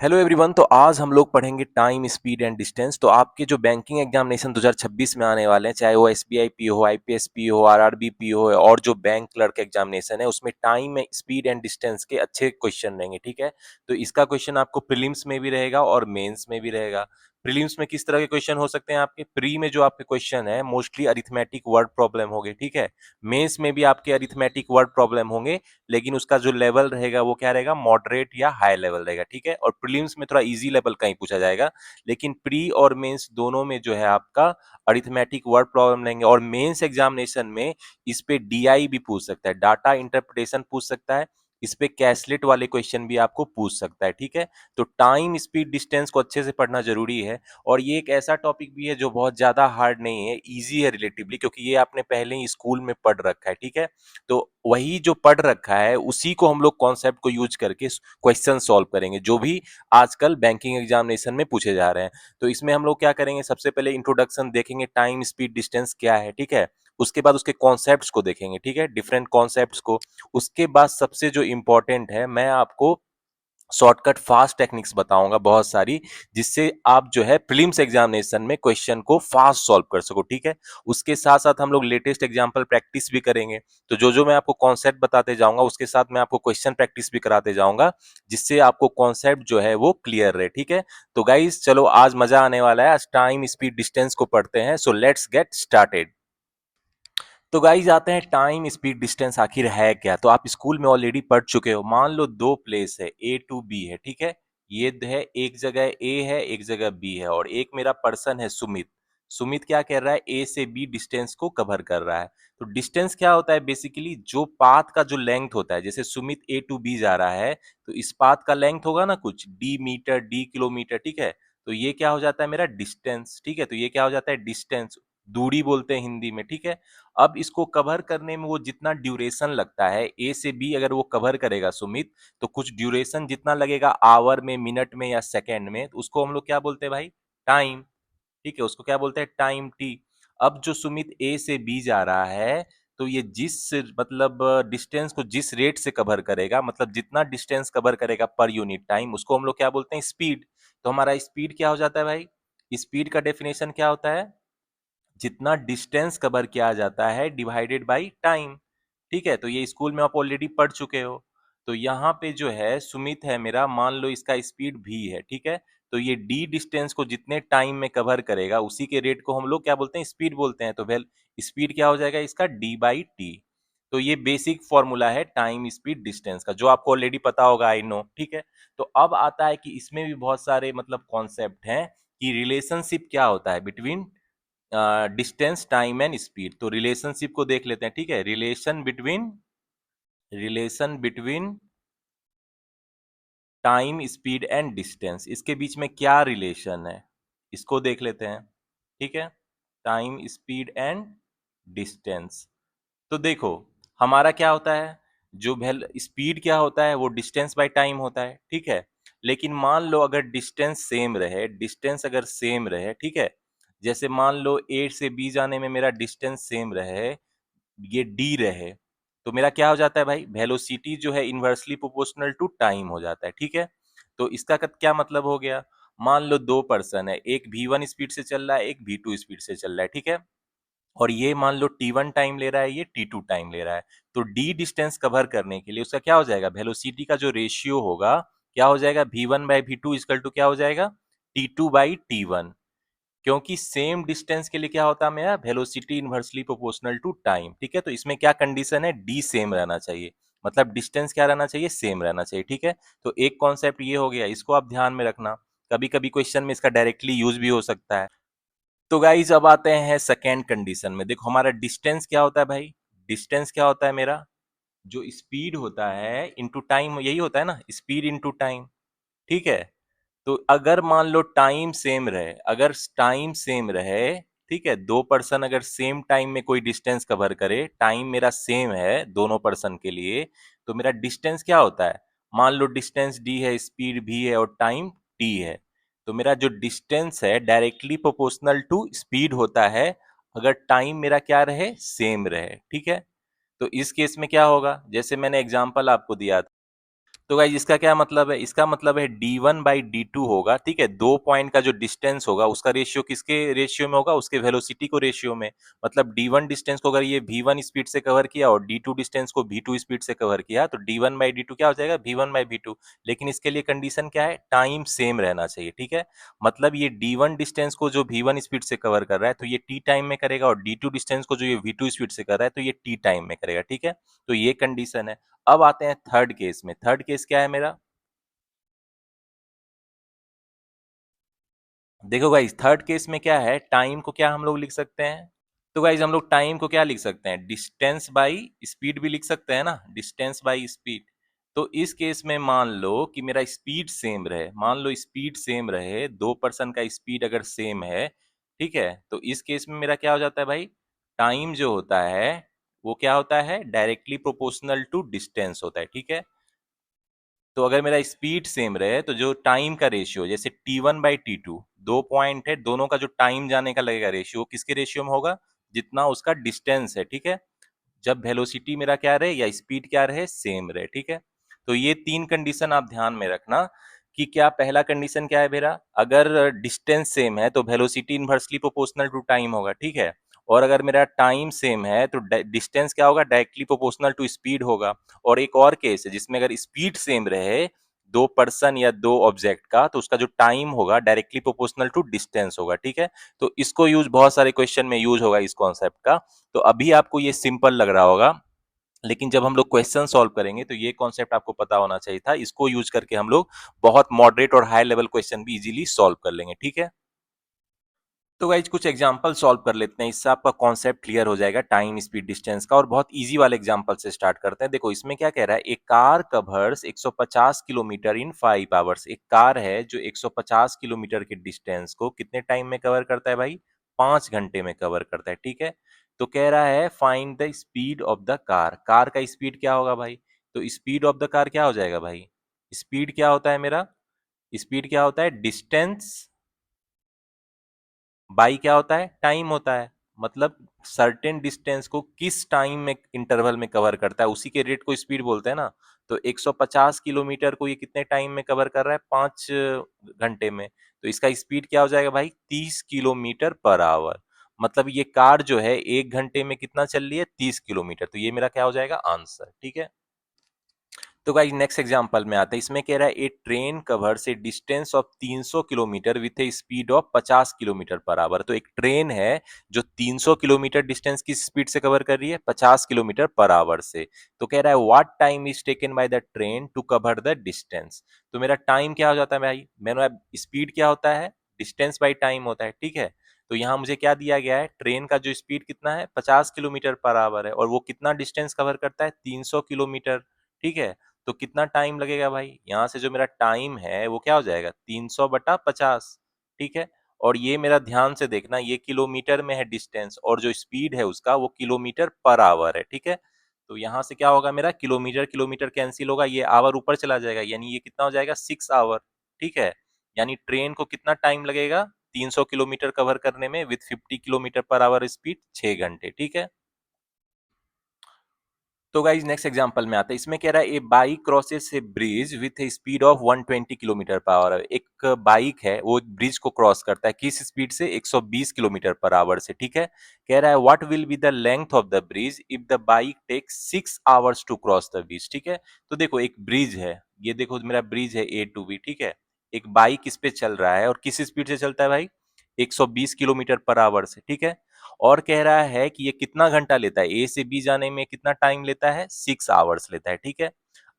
Hello everyone. तो आज हम लोग पढ़ेंगे टाइम स्पीड एंड डिस्टेंस। तो आपके जो बैंकिंग एग्जामिनेशन 2026 में आने वाले हैं, चाहे वो एसबीआई पी हो, आईपीएस पी हो, आरआरबी पी हो, और जो बैंक क्लर्क एग्जामिनेशन है उसमें टाइम स्पीड एंड डिस्टेंस के अच्छे क्वेश्चन रहेंगे। ठीक है, तो इसका क्वेश्चन आपको प्रीलिम्स में भी रहेगा और मेंस में भी रहेगा। प्रीलिम्स में किस तरह के क्वेश्चन हो सकते हैं? आपके प्री में जो आपके क्वेश्चन है मोस्टली अरिथमेटिक वर्ड प्रॉब्लम होंगे। ठीक है, मेंस में भी आपके अरिथमेटिक वर्ड प्रॉब्लम होंगे, लेकिन उसका जो लेवल रहेगा वो क्या रहेगा, मॉडरेट या हाई लेवल रहेगा। ठीक है, और प्रीलिम्स में थोड़ा इजी लेवल का ही पूछा जाएगा, लेकिन प्री और मेंस दोनों में जो है आपका अरिथमेटिक वर्ड प्रॉब्लम लेंगे। और मेंस एग्जामिनेशन में इस पे डीआई भी पूछ सकता है, डाटा इंटरप्रिटेशन पूछ सकता है, इस पे कैसलेट वाले क्वेश्चन भी आपको पूछ सकता है। ठीक है, तो टाइम स्पीड डिस्टेंस को अच्छे से पढ़ना जरूरी है। और ये एक ऐसा टॉपिक भी है जो बहुत ज्यादा हार्ड नहीं है, इजी है रिलेटिवली, क्योंकि ये आपने पहले ही स्कूल में पढ़ रखा है। ठीक है, तो वही जो पढ़ रखा है उसी को हम लोग कॉन्सेप्ट को यूज करके क्वेश्चन सॉल्व करेंगे, जो भी आजकल बैंकिंग एग्जामिनेशन में पूछे जा रहे हैं। तो इसमें हम लोग क्या करेंगे, सबसे पहले इंट्रोडक्शन देखेंगे, टाइम स्पीड डिस्टेंस क्या है। ठीक है, उसके बाद उसके कॉन्सेप्ट्स को देखेंगे। ठीक है, डिफरेंट कॉन्सेप्ट्स को। उसके बाद सबसे जो इंपॉर्टेंट है, मैं आपको शॉर्टकट फास्ट टेक्निक्स बताऊंगा बहुत सारी, जिससे आप जो है प्रीलिम्स एग्जामिनेशन में क्वेश्चन को फास्ट सॉल्व कर सको। ठीक है, उसके साथ साथ हम लोग लेटेस्ट एग्जांपल प्रैक्टिस भी करेंगे। तो जो जो मैं आपको कॉन्सेप्ट बताते जाऊंगा उसके साथ मैं आपको क्वेश्चन प्रैक्टिस भी कराते जाऊंगा, जिससे आपको कॉन्सेप्ट जो है वो क्लियर रहे। ठीक है, तो गाइज चलो आज मजा आने वाला है, आज टाइम स्पीड डिस्टेंस को पढ़ते हैं। So let's get started. तो गाइज आते हैं, टाइम स्पीड डिस्टेंस आखिर है क्या? तो आप स्कूल में ऑलरेडी पढ़ चुके हो। मान लो दो प्लेस है, ए टू बी है। ठीक है, ये है, एक जगह ए है, एक जगह बी है, और एक मेरा पर्सन है सुमित। सुमित क्या कर रहा है, ए से बी डिस्टेंस को कवर कर रहा है। तो डिस्टेंस क्या होता है? बेसिकली जो पाथ का जो लेंथ होता है, जैसे सुमित ए टू बी जा रहा है, तो इस पाथ का लेंथ होगा ना कुछ डी मीटर, डी किलोमीटर। ठीक है, तो ये क्या हो जाता है, मेरा डिस्टेंस। ठीक है, तो ये क्या हो जाता है, डिस्टेंस, दूरी बोलते हैं हिंदी में। ठीक है, अब इसको कवर करने में वो जितना ड्यूरेशन लगता है, ए से बी अगर वो कवर करेगा सुमित, तो कुछ ड्यूरेशन जितना लगेगा आवर में, मिनट में या सेकंड में, तो उसको हम लोग क्या बोलते हैं भाई, टाइम। ठीक है, उसको क्या बोलते हैं, टाइम टी। अब जो सुमित ए से बी जा रहा है, तो ये जिस मतलब डिस्टेंस को जिस रेट से कवर करेगा, मतलब जितना डिस्टेंस कवर करेगा पर यूनिट टाइम, उसको हम लोग क्या बोलते हैं, स्पीड। तो हमारा स्पीड क्या हो जाता है भाई, स्पीड का डेफिनेशन क्या होता है, जितना डिस्टेंस कवर किया जाता है डिवाइडेड बाय टाइम। ठीक है, तो ये स्कूल में आप ऑलरेडी पढ़ चुके हो। तो यहाँ पे जो है सुमित है मेरा, मान लो इसका स्पीड भी है। ठीक है, तो ये डी डिस्टेंस को जितने टाइम में कवर करेगा उसी के रेट को हम लोग क्या बोलते हैं, स्पीड बोलते हैं। तो वेल स्पीड क्या हो जाएगा इसका, डी बाई टी। तो ये बेसिक फॉर्मूला है टाइम स्पीड डिस्टेंस का, जो आपको ऑलरेडी पता होगा, आई नो। ठीक है, तो अब आता है कि इसमें भी बहुत सारे मतलब कॉन्सेप्ट हैं कि रिलेशनशिप क्या होता है between distance, time and speed. तो रिलेशनशिप को देख लेते हैं। ठीक है, relation between time speed and distance, इसके बीच में क्या रिलेशन है, इसको देख लेते हैं। ठीक है, टाइम स्पीड एंड डिस्टेंस। तो देखो, हमारा क्या होता है, जो वेल स्पीड क्या होता है, वो डिस्टेंस बाय टाइम होता है। ठीक है, लेकिन मान लो अगर डिस्टेंस सेम रहे, डिस्टेंस अगर सेम रहे, ठीक है, जैसे मान लो ए से बी जाने में मेरा डिस्टेंस सेम रहे, ये डी रहे, तो मेरा क्या हो जाता है भाई, वेलोसिटी जो है इनवर्सली प्रोपोर्शनल टू टाइम हो जाता है। ठीक है, तो इसका क्या मतलब हो गया, मान लो दो पर्सन है, एक v1 स्पीड से चल रहा है, एक v2 स्पीड से चल रहा है। ठीक है, और ये मान लो t1 टाइम ले रहा है, ये t2 टाइम ले रहा है। तो d डिस्टेंस कवर करने के लिए उसका क्या हो जाएगा, वेलोसिटी का जो रेशियो होगा क्या हो जाएगा, v1 by v2 equal to क्या हो जाएगा, t2 बाई t1। क्योंकि सेम डिस्टेंस के लिए क्या होता है मेरा, velocity inversely proportional to time. ठीक है, तो इसमें क्या कंडीशन है, डी सेम रहना चाहिए, मतलब डिस्टेंस क्या रहना चाहिए, सेम रहना चाहिए। ठीक है, तो एक कॉन्सेप्ट ये हो गया, इसको आप ध्यान में रखना, कभी कभी क्वेश्चन में इसका डायरेक्टली यूज भी हो सकता है। तो गाइज अब आते हैं सेकेंड कंडीशन में। देखो हमारा डिस्टेंस क्या होता है भाई, डिस्टेंस क्या होता है मेरा, जो स्पीड होता है इनटू टाइम, यही होता है ना, स्पीड इनटू टाइम। ठीक है, तो अगर मान लो टाइम सेम रहे, अगर टाइम सेम रहे, ठीक है, दो पर्सन अगर सेम टाइम में कोई डिस्टेंस कवर करे, टाइम मेरा सेम है दोनों पर्सन के लिए, तो मेरा डिस्टेंस क्या होता है, मान लो डिस्टेंस डी है, स्पीड भी है और टाइम टी है, तो मेरा जो डिस्टेंस है डायरेक्टली प्रोपोर्शनल टू स्पीड होता है, अगर टाइम मेरा क्या रहे, सेम रहे। ठीक है, तो इस केस में क्या होगा, जैसे मैंने एग्जांपल आपको दिया था, तो गाइस इसका क्या मतलब है, इसका मतलब है d1/d2 होगा, ठीक है। दो पॉइंट का जो डिस्टेंस होगा उसका रेशियो किसके रेशियो में होगा, उसके वेलोसिटी को रेशियो में। मतलब d1 डिस्टेंस को अगर ये v1 स्पीड से कवर किया और d2 डिस्टेंस को v2 स्पीड से कवर किया तो d1/d2 क्या हो जाएगा, v1/v2। लेकिन इसके लिए कंडीशन क्या है, टाइम सेम रहना चाहिए, ठीक है। मतलब ये d1 डिस्टेंस को जो v1 स्पीड से कवर कर रहा है तो ये t टाइम में करेगा, और d2 डिस्टेंस को जो ये v2 स्पीड से कर रहा है तो ये t टाइम में करेगा, ठीक है। तो ये कंडीशन है। अब आते हैं थर्ड केस में। थर्ड केस क्या है मेरा, देखो गाइस थर्ड केस में क्या है, टाइम को क्या हम लोग लिख सकते हैं, तो गाइस हम लोग टाइम को क्या लिख सकते हैं, डिस्टेंस बाई स्पीड भी लिख सकते हैं ना, डिस्टेंस बाई स्पीड। तो इस केस में मान लो कि मेरा स्पीड सेम रहे, मान लो स्पीड सेम रहे, दो पर्सन का स्पीड अगर सेम है, ठीक है, तो इस केस में मेरा क्या हो जाता है भाई, टाइम जो होता है वो क्या होता है, डायरेक्टली प्रोपोर्शनल टू डिस्टेंस होता है, ठीक है। तो अगर मेरा स्पीड सेम रहे तो जो टाइम का रेशियो, जैसे t1/t2, दो पॉइंट है, दोनों का जो टाइम जाने का लगेगा रेशियो किसके रेशियो में होगा, जितना उसका डिस्टेंस है, ठीक है। जब वेलोसिटी मेरा क्या रहे या स्पीड क्या रहे, सेम रहे, ठीक है। तो ये तीन कंडीशन आप ध्यान में रखना कि क्या पहला कंडीशन क्या है मेरा, अगर डिस्टेंस सेम है तो velocity inversely proportional to time होगा, ठीक है। और अगर मेरा टाइम सेम है तो डिस्टेंस क्या होगा, डायरेक्टली प्रोपोर्शनल टू स्पीड होगा। और एक और केस है जिसमें अगर स्पीड सेम रहे दो पर्सन या दो ऑब्जेक्ट का, तो उसका जो टाइम होगा डायरेक्टली प्रोपोर्शनल टू डिस्टेंस होगा, ठीक है। तो इसको यूज बहुत सारे क्वेश्चन में यूज होगा इस कॉन्सेप्ट का। तो अभी आपको ये सिंपल लग रहा होगा, लेकिन जब हम लोग क्वेश्चन सॉल्व करेंगे तो ये कॉन्सेप्ट आपको पता होना चाहिए था। इसको यूज करके हम लोग बहुत मॉडरेट और हाई लेवल क्वेश्चन भी इजीली सॉल्व कर लेंगे, ठीक है। तो गाइज कुछ एग्जांपल सॉल्व कर लेते हैं, इससे आपका कॉन्सेप्ट क्लियर हो जाएगा टाइम स्पीड डिस्टेंस का। और बहुत इजी वाले एग्जांपल से स्टार्ट करते हैं। देखो इसमें क्या कह रहा है, एक कार कवर्स 150 किलोमीटर इन 5 आवर्स। एक कार है जो 150 किलोमीटर के डिस्टेंस को कितने टाइम में कवर करता है भाई, 5 घंटे में कवर करता है, ठीक है। तो कह रहा है find the speed of the car, car का स्पीड क्या होगा भाई। तो स्पीड ऑफ द कार क्या हो जाएगा भाई, स्पीड क्या होता है मेरा, स्पीड क्या होता है, डिस्टेंस बाई क्या होता है, टाइम होता है। मतलब सर्टेन डिस्टेंस को किस टाइम में इंटरवल में कवर करता है, उसी के रेट को स्पीड बोलते हैं ना। तो 150 किलोमीटर को ये कितने टाइम में कवर कर रहा है, 5 घंटे में। तो इसका स्पीड क्या हो जाएगा भाई, 30 किलोमीटर पर आवर। मतलब ये कार जो है 1 घंटे में कितना चल रही है, 30 किलोमीटर। तो ये मेरा क्या हो जाएगा आंसर, ठीक है। तो गाइस नेक्स्ट एग्जांपल में आते हैं। इसमें कह रहा है a train covers a distance of 300 kilometre with a speed of 50 kilometre per hour. तो एक ट्रेन है जो 300 किलोमीटर डिस्टेंस की स्पीड से कवर कर रही है 50 किलोमीटर पर आवर से। तो कह रहा है what time is taken by the train to cover the distance. तो मेरा टाइम क्या हो जाता है भाई, मेरा स्पीड क्या होता है, डिस्टेंस बाई टाइम होता है, ठीक है। तो यहाँ मुझे क्या दिया गया है, ट्रेन का जो स्पीड कितना है 50 किलोमीटर पर आवर है, और वो कितना डिस्टेंस कवर करता है 300 किलोमीटर, ठीक है। तो कितना टाइम लगेगा भाई, यहाँ से जो मेरा टाइम है वो क्या हो जाएगा 300/50, ठीक है। और ये मेरा ध्यान से देखना, ये किलोमीटर में है डिस्टेंस, और जो स्पीड है उसका वो किलोमीटर पर आवर है, ठीक है। तो यहाँ से क्या होगा मेरा, किलोमीटर किलोमीटर कैंसिल होगा, ये आवर ऊपर चला जाएगा, यानी ये कितना हो जाएगा 6 आवर, ठीक है। यानी ट्रेन को कितना टाइम लगेगा 300 किलोमीटर कवर करने में with 50 kilometre per hour speed, 6 घंटे, ठीक है। तो गाइज नेक्स्ट एग्जांपल में आता है। इसमें कह रहा है a bike crosses a bridge with a speed of 120 kilometre per hour. एक बाइक है वो ब्रिज को क्रॉस करता है किस स्पीड से, 120 किलोमीटर पर आवर से, ठीक है। कह रहा है what will be the length of the bridge if the bike takes 6 hours to cross the bridge, ठीक है। तो देखो एक ब्रिज है, ये देखो मेरा ब्रिज है ए टू बी, ठीक है। एक बाइक इस पे चल रहा है और किस स्पीड से चलता है भाई, 120 किलोमीटर पर आवर से, ठीक है। और कह रहा है कि ये कितना घंटा लेता है, ए से बी जाने में कितना टाइम लेता है, 6 आवर्स लेता है, ठीक है।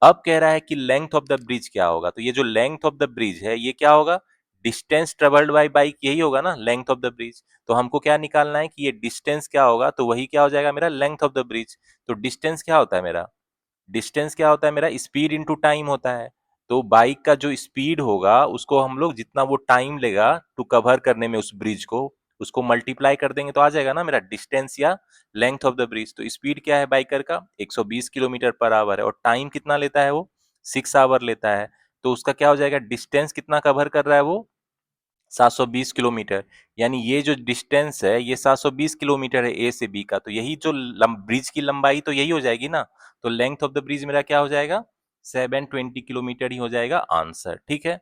अब कह रहा है कि लेंथ ऑफ द ब्रिज क्या होगा। तो ये जो लेंथ ऑफ द ब्रिज है ये क्या होगा, डिस्टेंस ट्रेवल्ड बाय बाइक, यही होगा ना लेंथ ऑफ द ब्रिज। तो हमको क्या निकालना है कि ये डिस्टेंस क्या होगा, तो वही क्या हो जाएगा मेरा लेंथ ऑफ द ब्रिज। तो डिस्टेंस क्या होता है मेरा, डिस्टेंस क्या होता है मेरा, स्पीड इनटू टाइम होता है। तो बाइक का जो स्पीड होगा उसको हम लोग जितना वो टाइम लेगा टू कवर करने में उस ब्रिज को, उसको मल्टीप्लाई कर देंगे तो आ जाएगा ना मेरा डिस्टेंस या लेंथ ऑफ द ब्रिज। तो स्पीड क्या है बाइकर का 120 किलोमीटर पर आवर है, और टाइम कितना लेता है वो 6 आवर लेता है। तो उसका क्या हो जाएगा, डिस्टेंस कितना कवर कर रहा है वो 720 किलोमीटर। यानी ये जो डिस्टेंस है ये 720 किलोमीटर है ए से बी का। तो यही जो ब्रिज की लंबाई तो यही हो जाएगी ना। तो लेंथ ऑफ द ब्रिज मेरा क्या हो जाएगा 720 किलोमीटर ही हो जाएगा आंसर। ठीक है,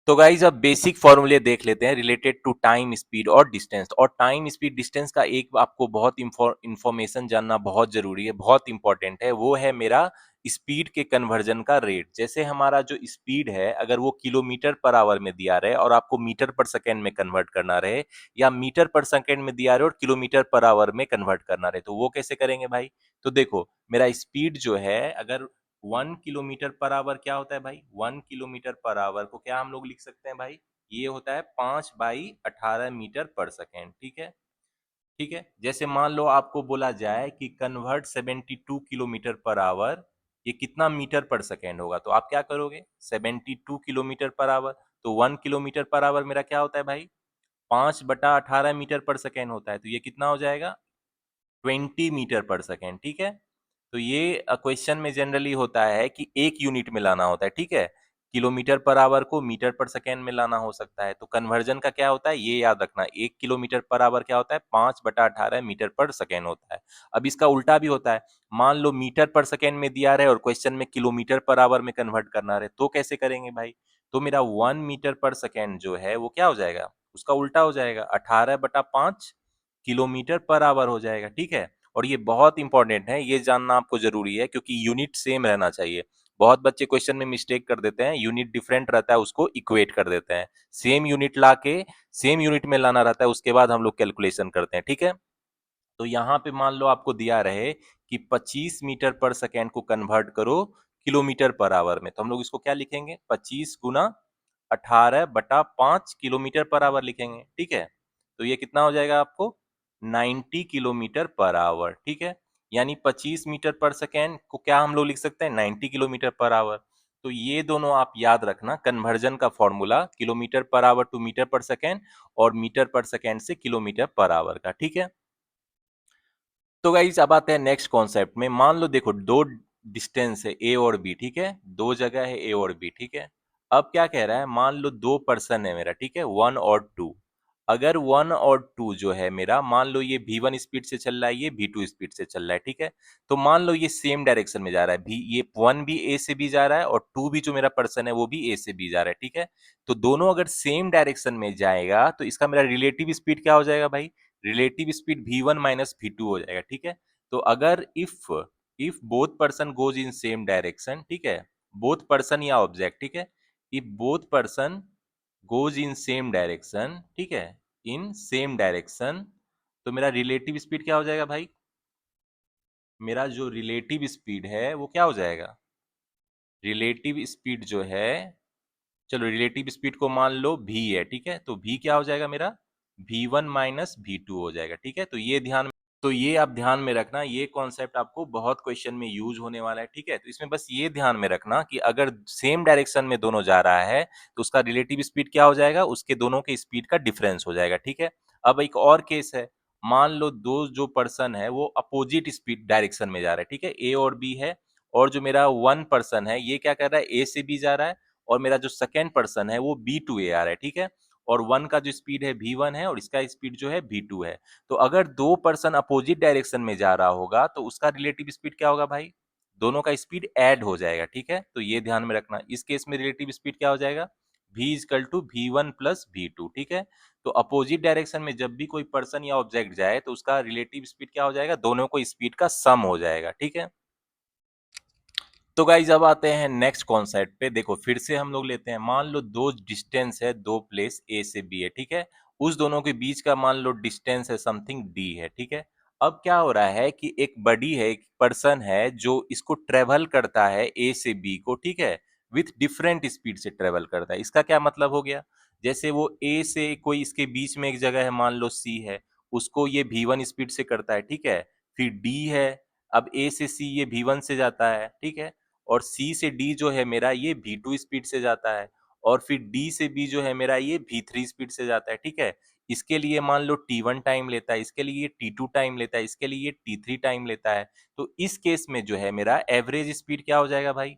तो गाइज अब बेसिक फॉर्मूले देख लेते हैं रिलेटेड टू टाइम स्पीड और डिस्टेंस। और टाइम स्पीड डिस्टेंस का एक आपको बहुत इंफॉर्मेशन जानना बहुत जरूरी है, बहुत इंपॉर्टेंट है, वो है मेरा स्पीड के कन्वर्जन का रेट। जैसे हमारा जो स्पीड है अगर वो किलोमीटर पर आवर में दिया रहे और आपको मीटर पर सेकेंड में कन्वर्ट करना रहे, या मीटर पर सेकेंड में दिया रहे और किलोमीटर पर आवर में कन्वर्ट करना रहे, तो वो कैसे करेंगे भाई। तो देखो मेरा स्पीड जो है अगर 1 किलोमीटर पर आवर क्या होता है भाई, 1 किलोमीटर पर आवर को क्या हम लोग लिख सकते हैं भाई, ये होता है 5/18 मीटर पर सेकेंड। ठीक है, ठीक है। जैसे मान लो आपको बोला जाए कि कन्वर्ट 72 किलोमीटर पर आवर, ये कितना मीटर पर सेकेंड होगा, तो आप क्या करोगे, 72 किलोमीटर पर आवर, तो 1 किलोमीटर पर आवर मेरा क्या होता है भाई, 5/18 मीटर पर सेकेंड होता है, तो ये कितना हो जाएगा, 20 मीटर पर सेकेंड। ठीक है, तो ये क्वेश्चन में जनरली होता है कि एक यूनिट में लाना होता है। ठीक है, किलोमीटर पर आवर को मीटर पर सेकेंड में लाना हो सकता है, तो कन्वर्जन का क्या होता है ये याद रखना, 1 किलोमीटर पर आवर क्या होता है, 5/18 मीटर पर सेकेंड होता है। अब इसका उल्टा भी होता है, मान लो मीटर पर सेकेंड में दिया रहे और क्वेश्चन में किलोमीटर पर आवर में कन्वर्ट करना रहे, तो कैसे करेंगे भाई, तो मेरा 1 मीटर पर सेकेंड जो है वो क्या हो जाएगा, उसका उल्टा हो जाएगा, 18/5 किलोमीटर पर आवर हो जाएगा। ठीक है, और ये बहुत इंपॉर्टेंट है, ये जानना आपको जरूरी है क्योंकि यूनिट सेम रहना चाहिए। बहुत बच्चे क्वेश्चन में मिस्टेक कर देते हैं, यूनिट डिफरेंट रहता है उसको इक्वेट कर देते हैं, सेम यूनिट ला के सेम यूनिट में लाना रहता है, उसके बाद हम लोग कैलकुलेशन करते हैं। ठीक है, तो यहाँ पे मान लो आपको दिया रहे कि 25 मीटर पर सेकेंड को कन्वर्ट करो किलोमीटर पर आवर में, तो हम लोग इसको क्या लिखेंगे, 25 × 18/5 किलोमीटर पर आवर लिखेंगे। ठीक है, तो ये कितना हो जाएगा आपको, 90 किलोमीटर पर आवर। ठीक है, यानी 25 मीटर पर सेकेंड को क्या हम लोग लिख सकते हैं, 90 किलोमीटर पर आवर। तो ये दोनों आप याद रखना, कन्वर्जन का formula kilometre per hour to metre per second और मीटर पर सेकेंड से किलोमीटर पर आवर का। ठीक है, तो गाइस अब आते हैं नेक्स्ट कॉन्सेप्ट में। मान लो देखो दो डिस्टेंस है ए और बी। ठीक है, दो जगह है ए और बी। ठीक है, अब क्या कह रहा है, मान लो दो पर्सन है मेरा, ठीक है, 1 और 2। अगर 1 और 2 जो है मेरा, मान लो ये V1 स्पीड से चल रहा है, ये V2 स्पीड से चल रहा है। ठीक है, तो मान लो ये सेम डायरेक्शन में जा रहा है, भी ये 1 भी ए से बी जा रहा है और 2 भी जो मेरा पर्सन है वो भी ए से बी जा रहा है। ठीक है, तो दोनों अगर सेम डायरेक्शन में जाएगा तो इसका मेरा रिलेटिव स्पीड क्या हो जाएगा भाई, relative speed V1 minus V2 हो जाएगा। ठीक है, तो अगर if both person goes in same direction, ठीक है, बोथ पर्सन या ऑब्जेक्ट, ठीक है, if both person goes in same direction, ठीक है, इन सेम डायरेक्शन, तो मेरा रिलेटिव स्पीड क्या हो जाएगा भाई, मेरा जो रिलेटिव स्पीड है वो क्या हो जाएगा, रिलेटिव स्पीड जो है, चलो रिलेटिव स्पीड को मान लो v है। ठीक है, तो v क्या हो जाएगा मेरा, v1 माइनस v2 हो जाएगा। ठीक है, तो ये आप ध्यान में रखना, ये कॉन्सेप्ट आपको बहुत क्वेश्चन में यूज होने वाला है। ठीक है, तो इसमें बस ये ध्यान में रखना कि अगर सेम डायरेक्शन में दोनों जा रहा है तो उसका रिलेटिव स्पीड क्या हो जाएगा, उसके दोनों के स्पीड का डिफरेंस हो जाएगा। ठीक है, अब एक और केस है, मान लो दो जो पर्सन है वो अपोजिट स्पीड डायरेक्शन में जा रहा है। ठीक है, ए और बी है, और जो मेरा वन पर्सन है ये क्या कर रहा है, ए से बी जा रहा है, और मेरा जो सेकेंड पर्सन है वो बी टू ए आ रहा है। ठीक है, और वन का जो स्पीड है v1 है और इसका स्पीड जो है v2 है। तो अगर दो पर्सन अपोजिट डायरेक्शन में जा रहा होगा तो उसका रिलेटिव स्पीड क्या होगा भाई, दोनों का स्पीड ऐड हो जाएगा। ठीक है, तो ये ध्यान में रखना, इस केस में रिलेटिव स्पीड क्या हो जाएगा, v is equal to v1 plus v2। ठीक है, तो अपोजिट डायरेक्शन में जब भी कोई पर्सन या ऑब्जेक्ट जाए तो उसका रिलेटिव स्पीड क्या हो जाएगा, दोनों को स्पीड का सम हो जाएगा। ठीक है, तो गाइज अब आते हैं नेक्स्ट कॉन्सेप्ट पे। देखो फिर से हम लोग लेते हैं, मान लो दो डिस्टेंस है, दो प्लेस ए से बी है। ठीक है, उस दोनों के बीच का मान लो डिस्टेंस है समथिंग डी है। ठीक है, अब क्या हो रहा है कि एक बडी है, एक पर्सन है जो इसको ट्रेवल करता है ए से बी को, ठीक है, विथ डिफरेंट स्पीड से ट्रेवल करता है। इसका क्या मतलब हो गया, जैसे वो ए से कोई इसके बीच में एक जगह है, मान लो सी है, उसको ये V1 स्पीड से करता है। ठीक है, फिर डी है, अब ए से सी ये V1 से जाता है। ठीक है, और C से D जो है मेरा ये V2 स्पीड से जाता है, और फिर D से B जो है मेरा ये V3 स्पीड से जाता है। ठीक है, इसके लिए मान लो T1 टाइम लेता है, इसके लिए T2 टाइम लेता है, इसके लिए T3 टाइम लेता है। तो इस केस में जो है मेरा एवरेज स्पीड क्या हो जाएगा भाई,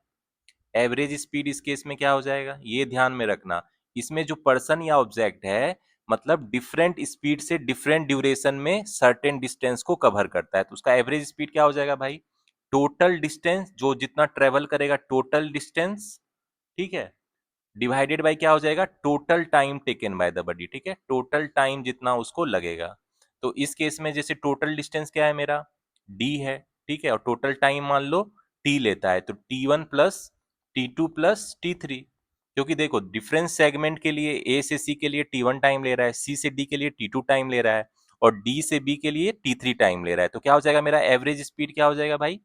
एवरेज स्पीड इस केस में क्या हो जाएगा, ये ध्यान में रखना, इसमें जो पर्सन या ऑब्जेक्ट है मतलब डिफरेंट स्पीड से डिफरेंट ड्यूरेशन में सर्टेन डिस्टेंस को कवर करता है, तो उसका एवरेज स्पीड क्या हो जाएगा भाई, टोटल डिस्टेंस, जो जितना ट्रेवल करेगा टोटल डिस्टेंस, ठीक है, डिवाइडेड बाय क्या हो जाएगा, total time taken by the body, ठीक है, टोटल टाइम जितना उसको लगेगा। तो इस केस में जैसे टोटल डिस्टेंस क्या है मेरा, डी है, ठीक है, और टोटल टाइम मान लो टी लेता है, तो T1 plus T2 plus T3, क्योंकि देखो डिफरेंस सेगमेंट के लिए ए से सी के लिए T1 टाइम ले रहा है, सी से डी के लिए T2 टाइम ले रहा है, और डी से बी के लिए T3 टाइम ले रहा है, तो क्या हो जाएगा मेरा एवरेज स्पीड, क्या हो जाएगा भाई,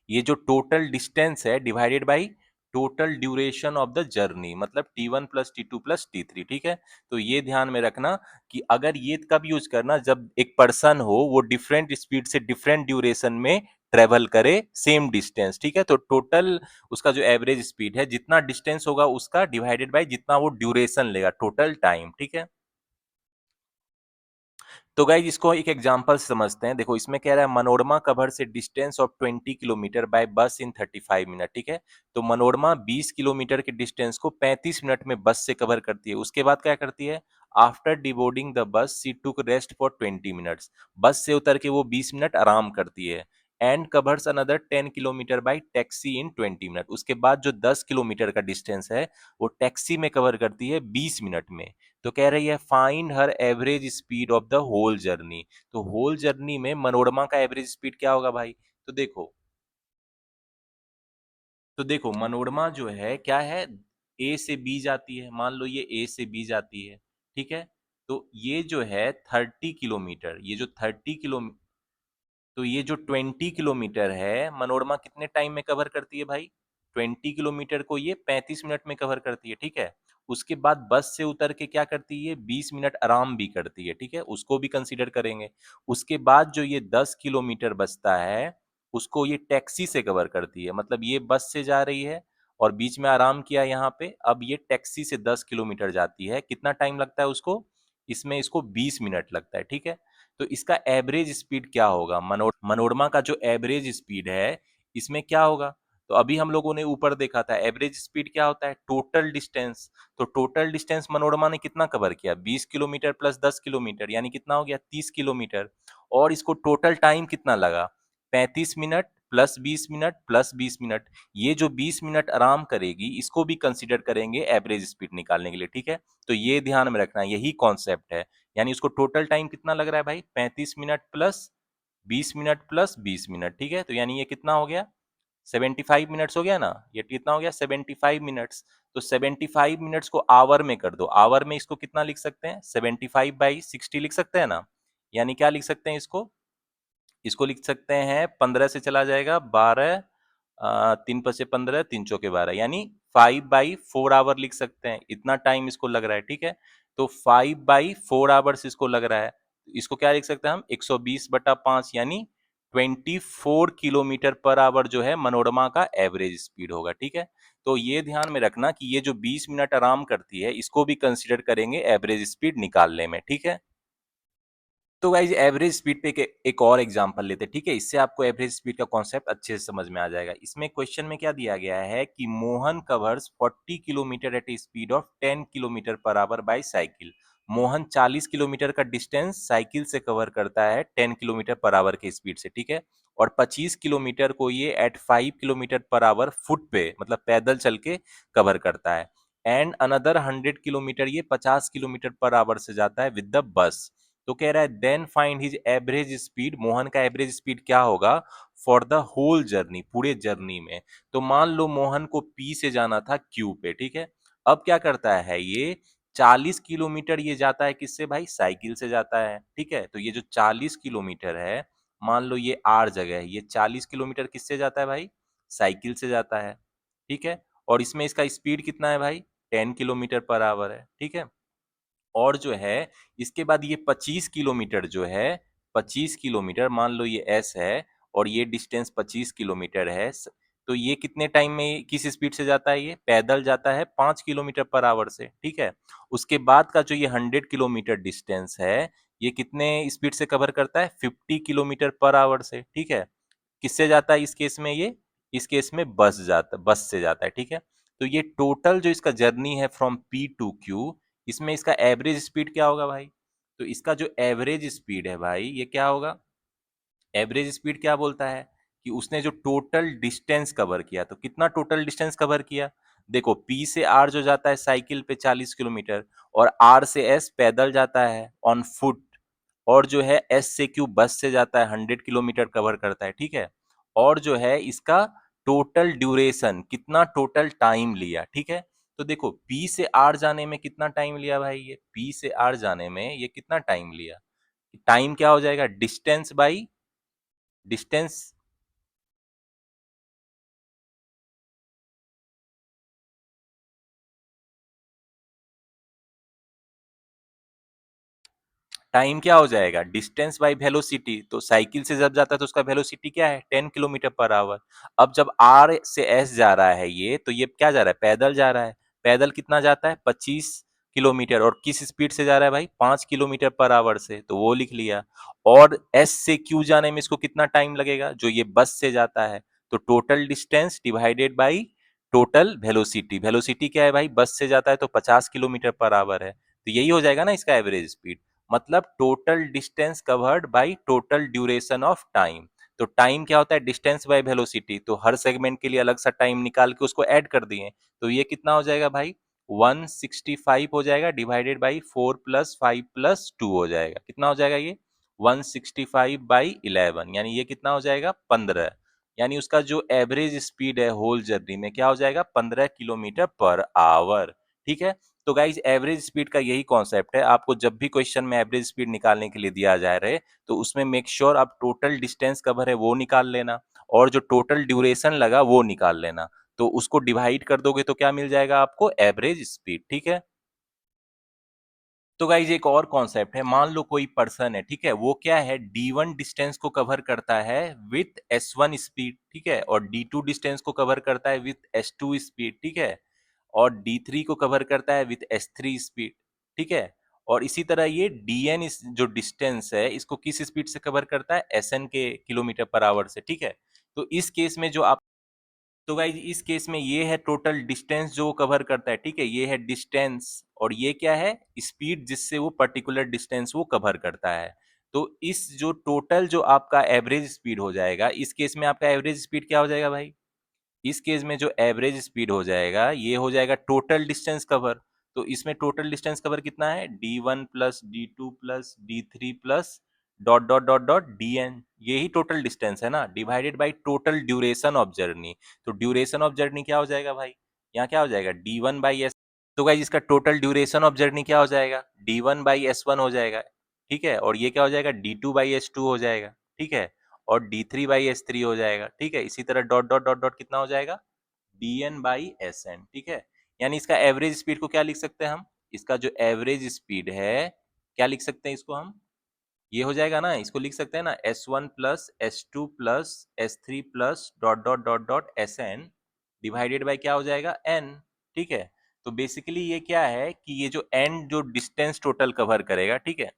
ये जो टोटल डिस्टेंस है divided by total duration of the journey, मतलब T1 plus T2 plus T3, ठीक है। तो ये ध्यान में रखना कि अगर ये कब यूज करना, जब एक पर्सन हो वो डिफरेंट स्पीड से डिफरेंट ड्यूरेशन में ट्रेवल करे सेम डिस्टेंस, ठीक है, तो टोटल उसका जो एवरेज स्पीड है, जितना डिस्टेंस होगा उसका डिवाइडेड बाई जितना वो ड्यूरेशन लेगा, टोटल टाइम, ठीक है। तो गाइज इसको एक एग्जांपल से समझते हैं। देखो इसमें कह रहा है मनोरमा कवर से डिस्टेंस ऑफ 20 किलोमीटर बाय बस इन 35 मिनट, ठीक है। तो मनोरमा 20 किलोमीटर के डिस्टेंस को 35 मिनट में बस से कवर करती है। उसके बाद क्या करती है, after deboarding the bus she took rest for 20 minutes, bus से उतर के वो 20 मिनट आराम करती है। And covers another 10 kilometre bye taxi in 20 minute, उसके बाद जो 10 किलोमीटर का डिस्टेंस है वो टैक्सी में कवर करती है 20 मिनट में। तो कह रही है find her average speed of the whole journey, तो होल जर्नी में मनोरमा का एवरेज स्पीड क्या होगा भाई, तो देखो मनोरमा जो है क्या है, ए से बी जाती है, मान लो ये ए से बी जाती है, ठीक है। तो ये जो है 30 किलोमीटर, ये जो 30 किलो, तो ये जो 20 किलोमीटर है मनोरमा कितने टाइम में कवर करती है भाई, 20 किलोमीटर को ये 35 मिनट में कवर करती है, ठीक है। उसके बाद बस से उतर के क्या करती है, 20 मिनट आराम भी करती है, ठीक है, उसको भी कंसीडर करेंगे। उसके बाद जो ये 10 किलोमीटर बचता है उसको ये टैक्सी से कवर करती है, मतलब ये बस से जा रही है और बीच में आराम किया यहाँ पे, अब ये टैक्सी से 10 किलोमीटर जाती है, कितना टाइम लगता है उसको, इसमें इसको 20 मिनट लगता है, ठीक है। तो इसका एवरेज स्पीड क्या होगा, मनोरमा का जो एवरेज स्पीड है इसमें क्या होगा, तो अभी हम लोगों ने ऊपर देखा था एवरेज स्पीड क्या होता है, टोटल डिस्टेंस। तो टोटल डिस्टेंस मनोरमा ने कितना कवर किया, 20 किलोमीटर प्लस 10 किलोमीटर, यानी कितना हो गया 30 किलोमीटर, और इसको टोटल टाइम कितना लगा, 35 minute plus 20 minute plus 20 minute, ये जो 20 मिनट आराम करेगी इसको भी कंसिडर करेंगे एवरेज स्पीड निकालने के लिए, ठीक है। तो ये ध्यान में रखना, यही कॉन्सेप्ट है, यानी उसको टोटल टाइम कितना लग रहा है भाई, 35 minute plus 20 minute plus 20 minute, ठीक है। तो यानी ये कितना हो गया, 75 मिनट्स हो गया ना, ये कितना हो गया 75 मिनट्स। तो 75 मिनट्स को आवर में कर दो, आवर में इसको कितना लिख सकते हैं, 75/60 लिख सकते हैं ना, यानी क्या लिख सकते हैं इसको लिख सकते हैं 15 से चला जाएगा 12, 3 × 5 = 15, 3 × 4 = 12, यानी 5/4 आवर लिख सकते हैं, इतना टाइम इसको लग रहा है, ठीक है। तो 5/4 आवर्स इसको लग रहा है, इसको क्या लिख सकते हैं हम, 120/5, यानी 24 किलोमीटर पर आवर जो है मनोरमा का एवरेज स्पीड होगा, ठीक है। तो ये ध्यान में रखना कि ये जो 20 मिनट आराम करती है इसको भी कंसिडर करेंगे एवरेज स्पीड निकालने में, ठीक है। तो गाइज एवरेज स्पीड पे एक और एग्जांपल लेते हैं, ठीक है, इससे आपको एवरेज स्पीड का कॉन्सेप्ट अच्छे से समझ में आ जाएगा। इसमें क्वेश्चन में क्या दिया गया है कि Mohan covers 40 kilometre at a speed of 10 kilometre per hour by cycle, Mohan 40 kilometre का डिस्टेंस साइकिल से कवर करता है 10 किलोमीटर पर आवर के स्पीड से, ठीक है, और 25 किलोमीटर को ये at 5 kilometre per hour foot पे, मतलब पैदल चल के कवर करता है। एंड अनदर 100 किलोमीटर ये 50 किलोमीटर पर आवर से जाता है विद द बस। तो कह रहा है then find his average speed, Mohan का एवरेज स्पीड क्या होगा फॉर द होल जर्नी, पूरे जर्नी में। तो मान लो मोहन को पी से जाना था क्यू पे, ठीक है। अब क्या करता है ये 40 किलोमीटर ये जाता है किससे भाई, साइकिल से जाता है, ठीक है। तो ये जो 40 किलोमीटर है, मान लो ये आर जगह है, ये 40 किलोमीटर किससे जाता है भाई, साइकिल से जाता है, ठीक है। और इसमें इसका स्पीड कितना है भाई, 10 किलोमीटर पर आवर है, ठीक है। और जो है इसके बाद ये 25 किलोमीटर जो है, 25 किलोमीटर मान लो ये एस है और ये डिस्टेंस 25 किलोमीटर है, तो ये कितने टाइम में किस स्पीड से जाता है, ये पैदल जाता है 5 किलोमीटर पर आवर से, ठीक है। उसके बाद का जो ये 100 किलोमीटर डिस्टेंस है ये कितने स्पीड से कवर करता है, 50 किलोमीटर पर आवर से, ठीक है। किससे जाता है इस केस में, ये इस केस में बस से जाता है, ठीक है। तो ये टोटल जो इसका जर्नी है फ्रॉम पी टू क्यू, इसमें इसका एवरेज स्पीड क्या होगा भाई, तो इसका जो एवरेज स्पीड है भाई ये क्या होगा, एवरेज स्पीड क्या बोलता है, कि उसने जो टोटल डिस्टेंस कवर किया, तो कितना टोटल डिस्टेंस कवर किया? देखो P से R जो जाता है साइकिल पे 40 किलोमीटर, और R से S पैदल जाता है ऑन फुट, और जो है S से Q बस से जाता है 100 किलोमीटर कवर करता है, ठीक है। और जो है इसका टोटल ड्यूरेशन, कितना टोटल टाइम लिया, ठीक है। तो देखो P से R जाने में कितना टाइम लिया भाई, ये P से R जाने में ये कितना टाइम लिया? टाइम क्या हो जाएगा? Distance by distance. टाइम क्या हो जाएगा? Distance by velocity. तो साइकिल से जब जाता है तो उसका वेलोसिटी क्या है? 10 किलोमीटर पर आवर। अब जब आर से एस जा रहा है ये, तो ये क्या जा रहा है? पैदल जा रहा है। पैदल कितना जाता है? 25 किलोमीटर। और किस स्पीड से जा रहा है भाई? 5 किलोमीटर पर आवर से, तो वो लिख लिया। और एस से क्यू जाने में इसको कितना टाइम लगेगा? जो ये बस से जाता है, तो total distance divided by total velocity. Velocity क्या है भाई? बस से जाता है तो 50 किलोमीटर पर आवर है, तो यही हो जाएगा ना इसका एवरेज स्पीड। मतलब total distance covered by total duration of time. तो टाइम क्या होता है? Distance by velocity. तो हर सेगमेंट के लिए अलग सा टाइम निकाल के उसको ऐड कर दिए, तो ये कितना हो जाएगा भाई? 165 हो जाएगा, डिवाइडेड बाई 4 प्लस 5 प्लस 2 हो जाएगा। कितना हो जाएगा ये? 165 बाई 11, यानी ये कितना हो जाएगा? 15। यानी उसका जो एवरेज स्पीड है होल जर्नी में क्या हो जाएगा? 15 किलोमीटर पर आवर, ठीक है। तो गाइज एवरेज स्पीड का यही कॉन्सेप्ट है। आपको जब भी क्वेश्चन में एवरेज स्पीड निकालने के लिए दिया जा रहे, तो उसमें मेक श्योर आप टोटल डिस्टेंस कवर है वो निकाल लेना, और जो टोटल ड्यूरेशन लगा वो निकाल लेना। तो उसको डिवाइड कर दोगे तो क्या मिल जाएगा आपको? एवरेज स्पीड, ठीक है। तो गाइज एक और कॉन्सेप्ट है, मान लो कोई पर्सन है, ठीक है, वो क्या है? D1 डिस्टेंस को कवर करता है विथ S1 स्पीड, ठीक है, और D2 डिस्टेंस को कवर करता है विथ S2 स्पीड, ठीक है, और D3 को कवर करता है विथ S3 स्पीड, ठीक है। और इसी तरह ये DN जो डिस्टेंस है इसको किस स्पीड से कवर करता है? SN के किलोमीटर पर आवर से, ठीक है। तो इस केस में जो आप, तो गाइज इस केस में ये है टोटल डिस्टेंस जो कवर करता है, ठीक है, ये है डिस्टेंस, और ये क्या है? स्पीड जिससे वो पर्टिकुलर डिस्टेंस वो कवर करता है। तो इस जो टोटल जो आपका एवरेज स्पीड हो जाएगा, इस केस में आपका एवरेज स्पीड क्या हो जाएगा भाई? इस केस में जो एवरेज स्पीड हो जाएगा ये हो जाएगा टोटल डिस्टेंस कवर। तो इसमें टोटल डिस्टेंस कवर कितना है? D1 plus D2 plus D3 plus dot dot dot dot DN, यही टोटल डिस्टेंस है ना, divided by total duration of journey. तो ड्यूरेशन ऑफ जर्नी क्या हो जाएगा भाई? यहाँ क्या हो जाएगा? D1 by S. तो गाइज इसका टोटल ड्यूरेशन ऑफ जर्नी क्या हो जाएगा? D1 बाई S1 हो जाएगा, ठीक है, और ये क्या हो जाएगा? D2 बाई S2 हो जाएगा, ठीक है, और D3 बाई S3 हो जाएगा, ठीक है। इसी तरह डॉट डॉट डॉट डॉट कितना हो जाएगा? DN बाई SN, ठीक है। यानी इसका एवरेज स्पीड को क्या लिख सकते हैं हम? इसका जो एवरेज स्पीड है, क्या लिख सकते हैं इसको हम? ये हो जाएगा ना, इसको लिख सकते हैं ना, S1 plus S2 plus S3 plus dot dot dot dot SN divided by क्या हो जाएगा? N, ठीक है। तो बेसिकली ये क्या है कि ये जो N जो डिस्टेंस टोटल कवर करेगा, ठीक है,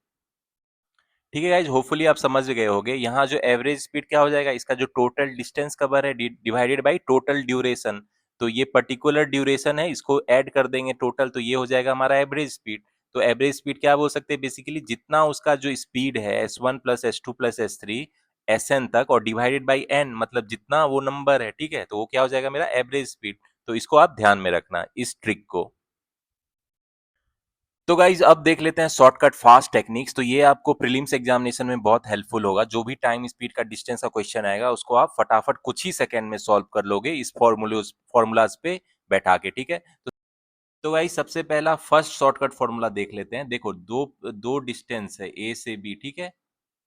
ठीक है गाइज, होपफुली आप समझ गए होंगे। यहाँ जो एवरेज स्पीड क्या हो जाएगा? इसका जो टोटल डिस्टेंस कवर है डिवाइडेड बाय टोटल ड्यूरेशन। तो ये पर्टिकुलर ड्यूरेशन है, इसको ऐड कर देंगे टोटल, तो ये हो जाएगा हमारा एवरेज स्पीड। तो एवरेज स्पीड क्या बोल सकते हैं? बेसिकली जितना उसका जो स्पीड है S1 plus S2 plus S3 SN तक, और डिवाइडेड बाई N, मतलब जितना वो नंबर है, ठीक है, तो वो क्या हो जाएगा? मेरा एवरेज स्पीड। तो इसको आप ध्यान में रखना, इस ट्रिक को। तो गाइज अब देख लेते हैं शॉर्टकट फास्ट टेक्निक्स। तो ये आपको प्रीलिम्स एग्जामिनेशन में बहुत हेल्पफुल होगा। जो भी टाइम स्पीड का डिस्टेंस का क्वेश्चन आएगा उसको आप फटाफट कुछ ही सेकंड में सॉल्व कर लोगे इस फॉर्मूलाज पे बैठा के, ठीक है। तो गाइज सबसे पहला फर्स्ट शॉर्टकट फॉर्मूला देख लेते हैं। देखो दो दो डिस्टेंस है ए से बी, ठीक है,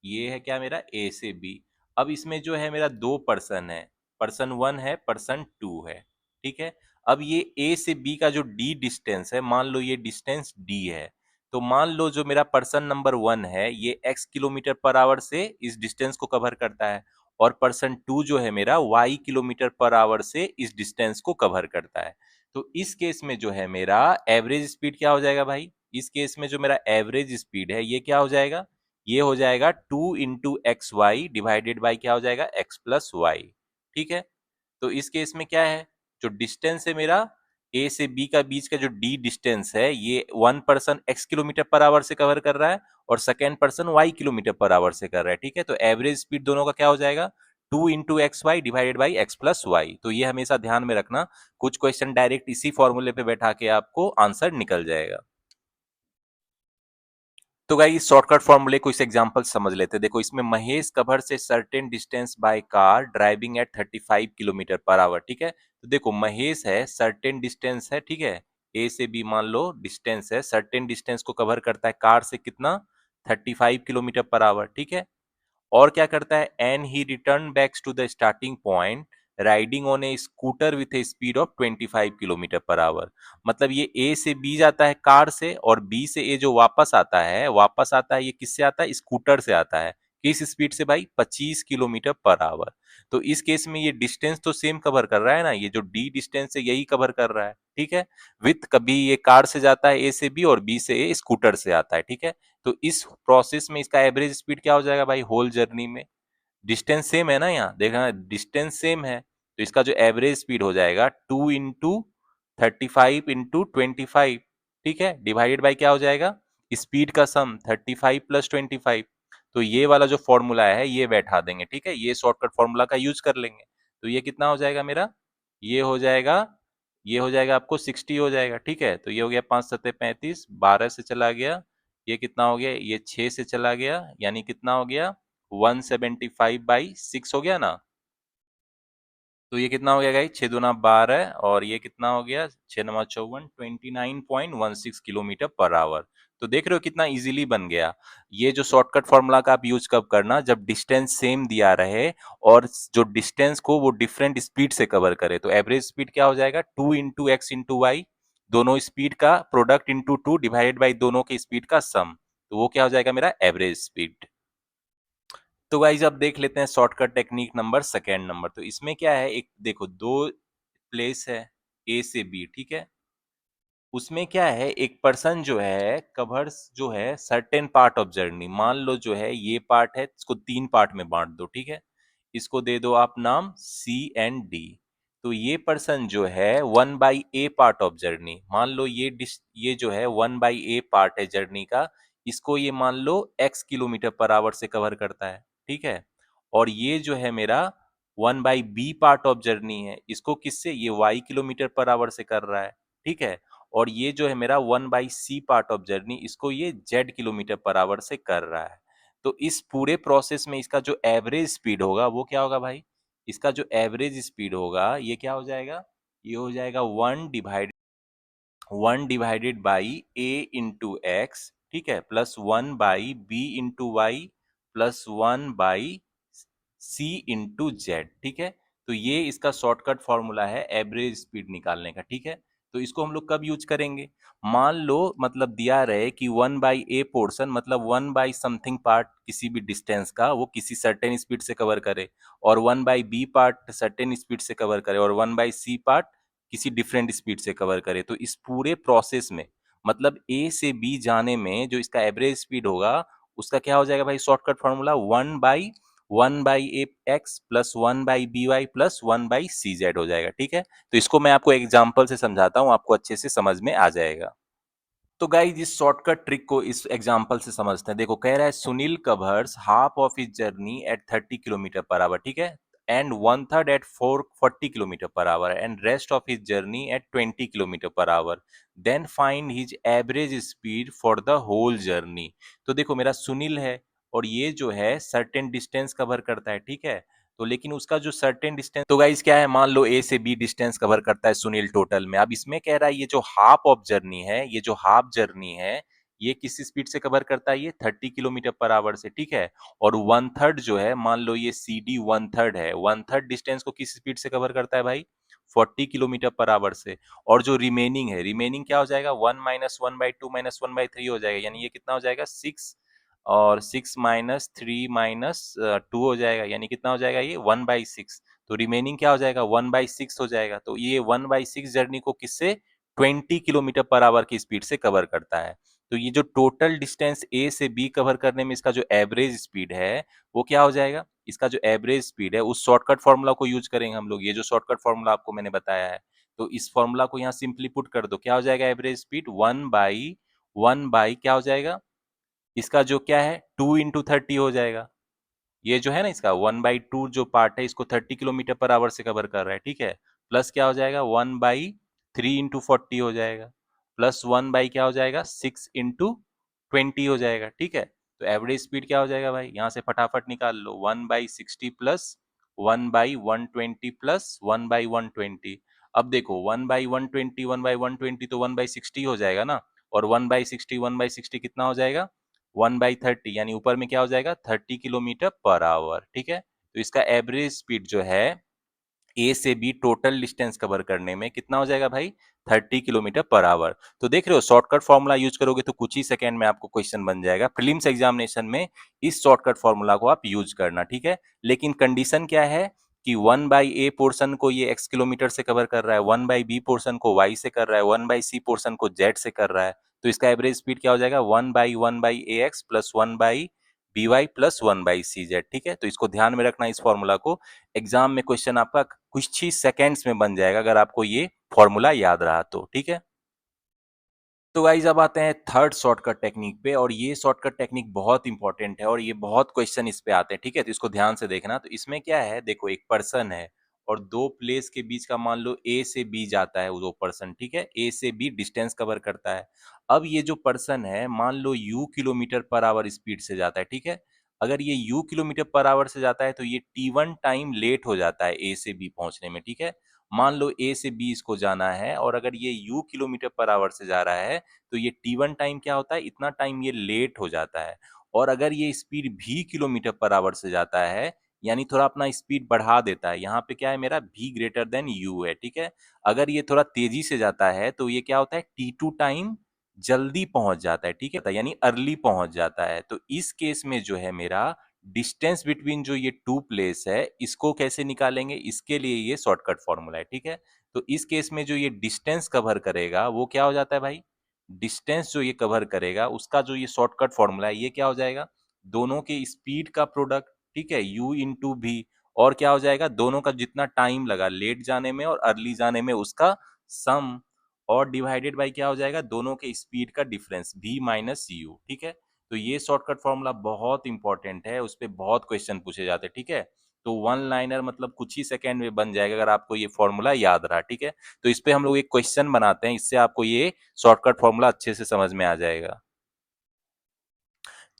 ये है क्या मेरा? ए से बी। अब इसमें जो है मेरा दो पर्सन है, पर्सन 1 है, पर्सन 2 है, ठीक है। अब ये ए से बी का जो डी डिस्टेंस है, मान लो ये डिस्टेंस डी है, तो मान लो जो मेरा पर्सन नंबर 1 है ये x किलोमीटर पर आवर से इस डिस्टेंस को कवर करता है, और पर्सन 2 जो है मेरा y किलोमीटर पर आवर से इस डिस्टेंस को कवर करता है। तो इस केस में जो है मेरा एवरेज स्पीड क्या हो जाएगा भाई? इस केस में जो मेरा एवरेज स्पीड है ये क्या हो जाएगा? ये हो जाएगा 2 into x y divided by क्या हो जाएगा? x प्लस वाई, ठीक है। तो इस केस में क्या है? जो डिस्टेंस है मेरा ए से बी का बीच का जो डी डिस्टेंस है, ये one person x kilometre per our से कवर कर रहा है, और second person y kilometre per our से कर रहा है, ठीक है। तो एवरेज स्पीड दोनों का क्या हो जाएगा? 2 into x y divided by x plus y. तो ये हमेशा ध्यान में रखना, कुछ क्वेश्चन डायरेक्ट इसी फॉर्मूले पे बैठा के आपको आंसर निकल जाएगा। तो गाइस शॉर्टकट फॉर्मूले को इस एग्जांपल समझ लेते हैं। देखो इसमें महेश कवर से certain distance by car driving eight 35 kilometre per hour, ठीक है। तो देखो महेश है, सर्टेन डिस्टेंस है, ठीक है, ए से बी मान लो डिस्टेंस है, सर्टेन डिस्टेंस को कवर करता है कार से कितना, 35 किलोमीटर पर आवर, ठीक है। और क्या करता है, and he return backs to the starting point riding on a scooter with a speed of 25 kilometre per hour. मतलब ये ए से बी जाता है कार से, और बी से ए जो वापस आता है ये किससे आता है, स्कूटर से आता है। किस स्पीड से भाई, 25 किलोमीटर पर आवर। तो इस केस में ये डिस्टेंस तो सेम कवर कर रहा है ना, ये जो डी डिस्टेंस है यही कवर कर रहा है, ठीक है। विथ कभी ये कार से जाता है ए से बी, और बी से ए स्कूटर से आता है, ठीक है। तो इस प्रोसेस में इसका एवरेज स्पीड क्या हो जाएगा भाई, होल जर्नी में डिस्टेंस सेम है ना, यहाँ देखना डिस्टेंस सेम है, तो इसका जो एवरेज स्पीड हो जाएगा 2 इंटू 35 इंटू 25, ठीक है, डिवाइडेड बाई क्या हो जाएगा, स्पीड का सम 35 प्लस 25। तो ये वाला जो फॉर्मूला है ये बैठा देंगे, ठीक है, ये शॉर्टकट फॉर्मूला का यूज कर लेंगे। तो ये कितना हो जाएगा मेरा, ये हो जाएगा, ये हो जाएगा आपको 60 हो जाएगा, ठीक है। तो ये हो गया 5 सत्ते 35, 12 से चला गया, ये कितना हो गया, ये 6 से चला गया, यानी कितना हो गया 175/6 हो गया ना। तो ये कितना हो गया गाइस, 6 दूना 12, और ये कितना हो गया 6 9 54, 29.16 किलोमीटर पर आवर। तो देख रहे हो कितना इजीली बन गया। ये जो शॉर्टकट फॉर्मूला का आप यूज कब करना, जब डिस्टेंस सेम दिया रहे और जो डिस्टेंस को वो डिफरेंट स्पीड से कवर करे। तो एवरेज स्पीड क्या हो जाएगा, 2 इंटू एक्स इंटू वाई, दोनों स्पीड का प्रोडक्ट इंटू 2 डिवाइडेड बाई दोनों के स्पीड का सम। तो वो क्या हो जाएगा मेरा एवरेज स्पीड। तो गाइज अब देख लेते हैं shortcut technique number second number. तो इसमें क्या है, एक देखो दो प्लेस है ए से बी, ठीक है। उसमें क्या है, एक पर्सन जो है कवर्स जो है सर्टेन पार्ट ऑफ जर्नी, मान लो जो है ये पार्ट है, इसको 3 पार्ट में बांट दो, ठीक है। इसको दे दो आप नाम सी एंड डी। तो ये पर्सन जो है 1/a पार्ट ऑफ जर्नी, मान लो ये जो है 1/a पार्ट है जर्नी का, इसको ये मान लो x किलोमीटर पर आवर से कवर करता है, ठीक है। और ये जो है मेरा 1/b पार्ट ऑफ जर्नी है, इसको किससे, ये y किलोमीटर पर आवर से कर रहा है, ठीक है। और ये जो है मेरा 1/c पार्ट ऑफ जर्नी, इसको ये z किलोमीटर पर आवर से कर रहा है। तो इस पूरे प्रोसेस में इसका जो एवरेज स्पीड होगा वो क्या होगा भाई, इसका जो एवरेज स्पीड होगा ये क्या हो जाएगा, ये हो जाएगा 1 divided by a into x, ठीक है, plus 1/b into y, plus 1/c into z, ठीक है। तो ये इसका शॉर्टकट फॉर्मूला है एवरेज स्पीड निकालने का, ठीक है। तो इसको हम लोग कब यूज करेंगे, मान लो मतलब दिया रहे कि 1/a पोर्शन, मतलब 1/समथिंग पार्ट किसी भी डिस्टेंस का वो किसी सर्टेन स्पीड से कवर करे, और 1/b पार्ट सर्टेन स्पीड से कवर करे, और 1/c पार्ट किसी डिफरेंट स्पीड से कवर करे। तो इस पूरे प्रोसेस में मतलब ए से बी जाने में जो इसका एवरेज स्पीड होगा उसका क्या हो जाएगा भाई, shortcut formula 1/1/a x plus 1/by plus 1/cz हो जाएगा, ठीक है। तो इसको मैं आपको एग्जाम्पल से समझाता हूँ, आपको अच्छे से समझ में आ जाएगा। तो गाइज इस शॉर्टकट ट्रिक को इस एग्जांपल से समझते हैं। देखो कह रहा है Sunil covers half of his journey at 30 kilometre per hour, ठीक है, and 1/3 at 440 kilometre per hour, and rest of his journey at 20 kilometre per hour. Then find his average speed for the whole journey. तो देखो मेरा सुनील है, और ये जो है सर्टेन डिस्टेंस कवर करता है, ठीक है। तो लेकिन उसका जो सर्टेन डिस्टेंस, तो गाइस क्या है, मान लो ए से बी डिस्टेंस कवर करता है सुनील टोटल में। अब इसमें कह रहा है ये जो हाफ ऑफ जर्नी है, ये जो हाफ जर्नी है ये किस स्पीड से कवर करता है, ये 30 किलोमीटर पर आवर से, ठीक है। और 1/3 जो है, मान लो ये सी डी 1/3 है, 1/3 डिस्टेंस को किस स्पीड से कवर करता है भाई, 40 किलोमीटर पर आवर से। और जो रिमेनिंग है, रिमेनिंग क्या हो जाएगा, 1 - 1/2 - 1/3 हो जाएगा, यानी ये कितना हो जाएगा 6, और 6 - 3 - 2 हो जाएगा, यानी कितना हो जाएगा ये 1/6। तो रिमेनिंग क्या हो जाएगा 1/6 हो जाएगा। तो ये 1/6 जर्नी को किससे 20 किलोमीटर पर आवर की स्पीड से कवर करता है। तो ये जो टोटल डिस्टेंस ए से बी कवर करने में इसका जो एवरेज स्पीड है वो क्या हो जाएगा, इसका जो एवरेज स्पीड है उस शॉर्टकट फॉर्मूला को यूज करेंगे हम लोग, ये जो शॉर्टकट फॉर्मूला आपको मैंने बताया है। तो इस फॉर्मूला को यहाँ सिंपली पुट कर दो, क्या हो जाएगा एवरेज स्पीड 1/1 बाई क्या हो जाएगा, इसका जो क्या है 2 इंटू 30 हो जाएगा, ये जो है ना इसका 1/2 जो पार्ट है इसको 30 किलोमीटर पर आवर से कवर कर रहा है, ठीक है। प्लस क्या हो जाएगा 1/3 इंटू 40 हो जाएगा, प्लस 1 क्या हो जाएगा 6 इंटू 20 हो जाएगा, ठीक है। तो एवरेज स्पीड क्या हो जाएगा भाई, यहाँ से फटाफट निकाल लो, 1/60 प्लस 1/120 प्लस 1/120। अब देखो 1/120 1/120 तो 1/60 हो जाएगा ना, और 1/60 कितना हो जाएगा 1/30, यानी ऊपर में क्या हो जाएगा 30 किलोमीटर पर आवर, ठीक है। तो इसका एवरेज स्पीड जो है ए से बी टोटल डिस्टेंस कवर करने में कितना हो जाएगा भाई 30 किलोमीटर पर आवर। तो देख रहे हो शॉर्टकट फॉर्मूला यूज करोगे तो कुछ ही सेकंड में आपको क्वेश्चन बन जाएगा। प्रीलिम्स एग्जामिनेशन में इस शॉर्टकट फॉर्मूला को आप यूज करना, ठीक है। लेकिन कंडीशन क्या है कि 1/ए पोर्शन को ये x किलोमीटर से कवर कर रहा है, 1/बी पोर्शन को y से कर रहा है, 1/सी पोर्शन को z से कर रहा है। तो इसका एवरेज स्पीड क्या हो जाएगा 1/1/ax plus 1/by plus 1/cz, ठीक है। तो इसको ध्यान में रखना इस फॉर्मूला को। एग्जाम में क्वेश्चन आपका कुछ ही सेकंड्स में बन जाएगा अगर आपको ये फॉर्मूला याद रहा तो, ठीक है। तो गाइज अब आते हैं थर्ड शॉर्टकट टेक्निक पे, और ये शॉर्टकट टेक्निक बहुत इंपॉर्टेंट है और ये बहुत क्वेश्चन इस पे आते हैं, ठीक है। तो इसको ध्यान से देखना। तो इसमें क्या है, देखो एक पर्सन है और दो प्लेस के बीच का मान लो ए से बी जाता है वो दो पर्सन, ठीक है। ए से बी डिस्टेंस कवर करता है। अब ये जो पर्सन है मान लो U kilometre per hour speed से जाता है, ठीक है। अगर ये यू किलोमीटर पर आवर से जाता है तो ये T1 टाइम लेट हो जाता है ए से बी पहुंचने में, ठीक है। मान लो ए से बी इसको जाना है और अगर ये यू किलोमीटर पर आवर से जा रहा है तो ये T1 टाइम क्या होता है, इतना टाइम ये लेट हो जाता है। और अगर ये speed v kilometre per our से जाता है, यानी थोड़ा अपना स्पीड बढ़ा देता है, यहाँ पे क्या है मेरा v ग्रेटर देन u है, ठीक है। अगर ये थोड़ा तेजी से जाता है तो ये क्या होता है T2 टाइम जल्दी पहुंच जाता है, ठीक है, यानी अर्ली पहुंच जाता है। तो इस केस में जो है मेरा डिस्टेंस बिटवीन जो ये टू प्लेस है इसको कैसे निकालेंगे, इसके लिए ये शॉर्टकट फॉर्मूला है, ठीक है। तो इस केस में जो ये डिस्टेंस कवर करेगा वो क्या हो जाता है भाई, डिस्टेंस जो ये कवर करेगा उसका जो ये शॉर्टकट फॉर्मूला है ये क्या हो जाएगा, दोनों के स्पीड का प्रोडक्ट, ठीक है, u इंटू भी, और क्या हो जाएगा दोनों का जितना टाइम लगा लेट जाने में और अर्ली जाने में उसका सम, और डिवाइडेड बाय क्या हो जाएगा दोनों के स्पीड का डिफरेंस v माइनस यू, ठीक है। तो ये शॉर्टकट फॉर्मूला बहुत इंपॉर्टेंट है, उस पर बहुत क्वेश्चन पूछे जाते हैं, ठीक है। तो वन लाइनर मतलब कुछ ही सेकंड में बन जाएगा अगर आपको ये फॉर्मूला याद रहा, ठीक है। तो इस पे हम लोग एक क्वेश्चन बनाते हैं, इससे आपको ये शॉर्टकट फॉर्मूला अच्छे से समझ में आ जाएगा।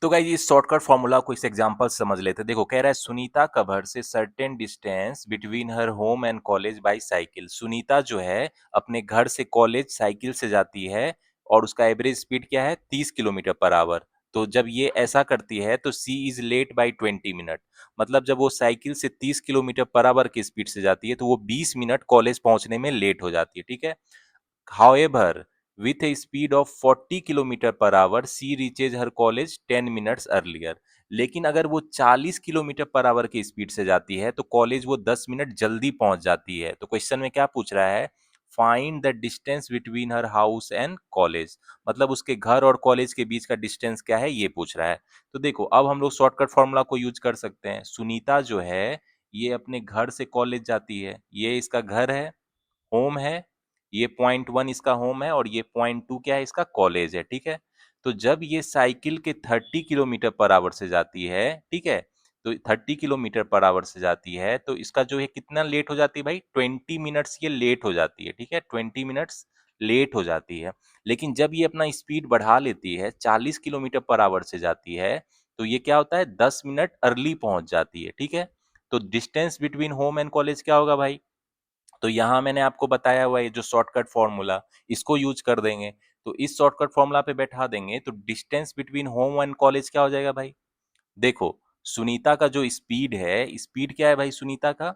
तो गाइस इस शॉर्टकट फॉर्मूला को इस एग्जांपल से समझ लेते हैं। देखो कह रहा है सुनीता कवर से certain distance between her home and college by cycle. Sunita जो है अपने घर से कॉलेज साइकिल से जाती है और उसका एवरेज स्पीड क्या है 30 किलोमीटर पर आवर। तो जब ये ऐसा करती है तो सी इज लेट बाय 20 मिनट, मतलब जब वो साइकिल से 30 किलोमीटर पर आवर की स्पीड से जाती है तो वो 20 मिनट कॉलेज पहुंचने में लेट हो जाती है, ठीक है। However, with a speed of 40 kilometre per hour she reaches her college 10 minutes earlier. लेकिन अगर वो 40 किलोमीटर पर आवर की स्पीड से जाती है तो कॉलेज वो 10 मिनट जल्दी पहुंच जाती है। तो क्वेश्चन में क्या पूछ रहा है, find the distance between her house and college, मतलब उसके घर और कॉलेज के बीच का डिस्टेंस क्या है ये पूछ रहा है। तो देखो अब हम लोग शॉर्टकट फॉर्मूला को यूज कर सकते हैं। सुनीता जो है ये अपने घर से कॉलेज जाती है, ये इसका घर है, होम है, ये पॉइंट 1 इसका होम है और ये पॉइंट 2 क्या है इसका कॉलेज है, ठीक है। तो जब ये साइकिल के 30 किलोमीटर पर आवर से जाती है, ठीक है, तो 30 किलोमीटर पर आवर से जाती है तो इसका जो है कितना लेट हो जाती है भाई 20 मिनट्स ये लेट हो जाती है, ठीक है, 20 मिनट्स लेट हो जाती है। लेकिन जब ये अपना स्पीड बढ़ा लेती है 40 किलोमीटर पर आवर से जाती है तो ये क्या होता है 10 मिनट अर्ली पहुंच जाती है, ठीक है। तो distance between home and college क्या होगा भाई, तो यहाँ मैंने आपको बताया हुआ है जो शॉर्टकट फॉर्मूला इसको यूज कर देंगे। तो इस शॉर्टकट फॉर्मूला पे बैठा देंगे तो distance between home and college क्या हो जाएगा भाई, देखो सुनीता का जो स्पीड है, स्पीड क्या है भाई सुनीता का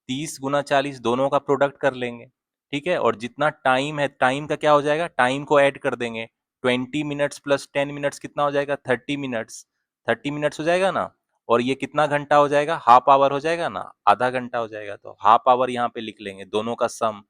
30 × 40 दोनों का प्रोडक्ट कर लेंगे, ठीक है। और जितना टाइम है टाइम का क्या हो जाएगा, टाइम को ऐड कर देंगे, 20 मिनट्स प्लस 10 मिनट्स कितना हो जाएगा 30 मिनट्स, 30 मिनट्स हो जाएगा ना। और ये कितना घंटा हो जाएगा, हाफ आवर हो जाएगा ना, आधा घंटा हो जाएगा। तो हाफ आवर यहाँ पे लिख लेंगे, दोनों का सम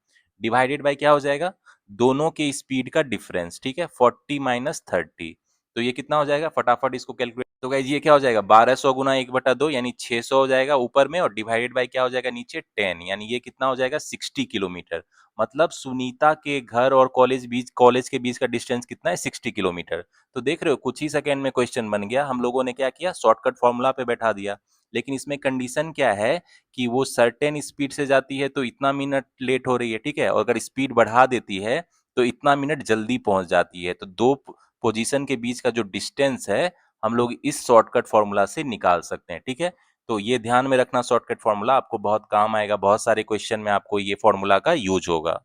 डिवाइडेड बाय क्या हो जाएगा, दोनों के स्पीड का डिफरेंस, ठीक है, 40 - 30। तो ये कितना हो जाएगा फटाफट इसको कैलकुलेट। तो गाइज ये क्या हो जाएगा 1200 गुना 1/2 यानी 600 हो जाएगा ऊपर में, और डिवाइडेड बाय क्या हो जाएगा नीचे 10, यानी ये कितना हो जाएगा 60 किलोमीटर। मतलब सुनीता के घर और कॉलेज के बीच का डिस्टेंस कितना है 60 किलोमीटर। तो देख रहे हो कुछ ही सेकंड में क्वेश्चन बन गया, हम लोगों ने क्या किया शॉर्टकट फॉर्मूला पे बैठा दिया। लेकिन इसमें कंडीशन क्या है कि वो सर्टेन स्पीड से जाती है तो इतना मिनट लेट हो रही है, ठीक है, और अगर स्पीड बढ़ा देती है तो इतना मिनट जल्दी पहुंच जाती है। तो दो पोजीशन के बीच का जो डिस्टेंस है हम लोग इस शॉर्टकट फॉर्मूला से निकाल सकते हैं, ठीक है। तो ये ध्यान में रखना, शॉर्टकट फॉर्मूला आपको बहुत काम आएगा, बहुत सारे क्वेश्चन में आपको ये फॉर्मूला का यूज होगा।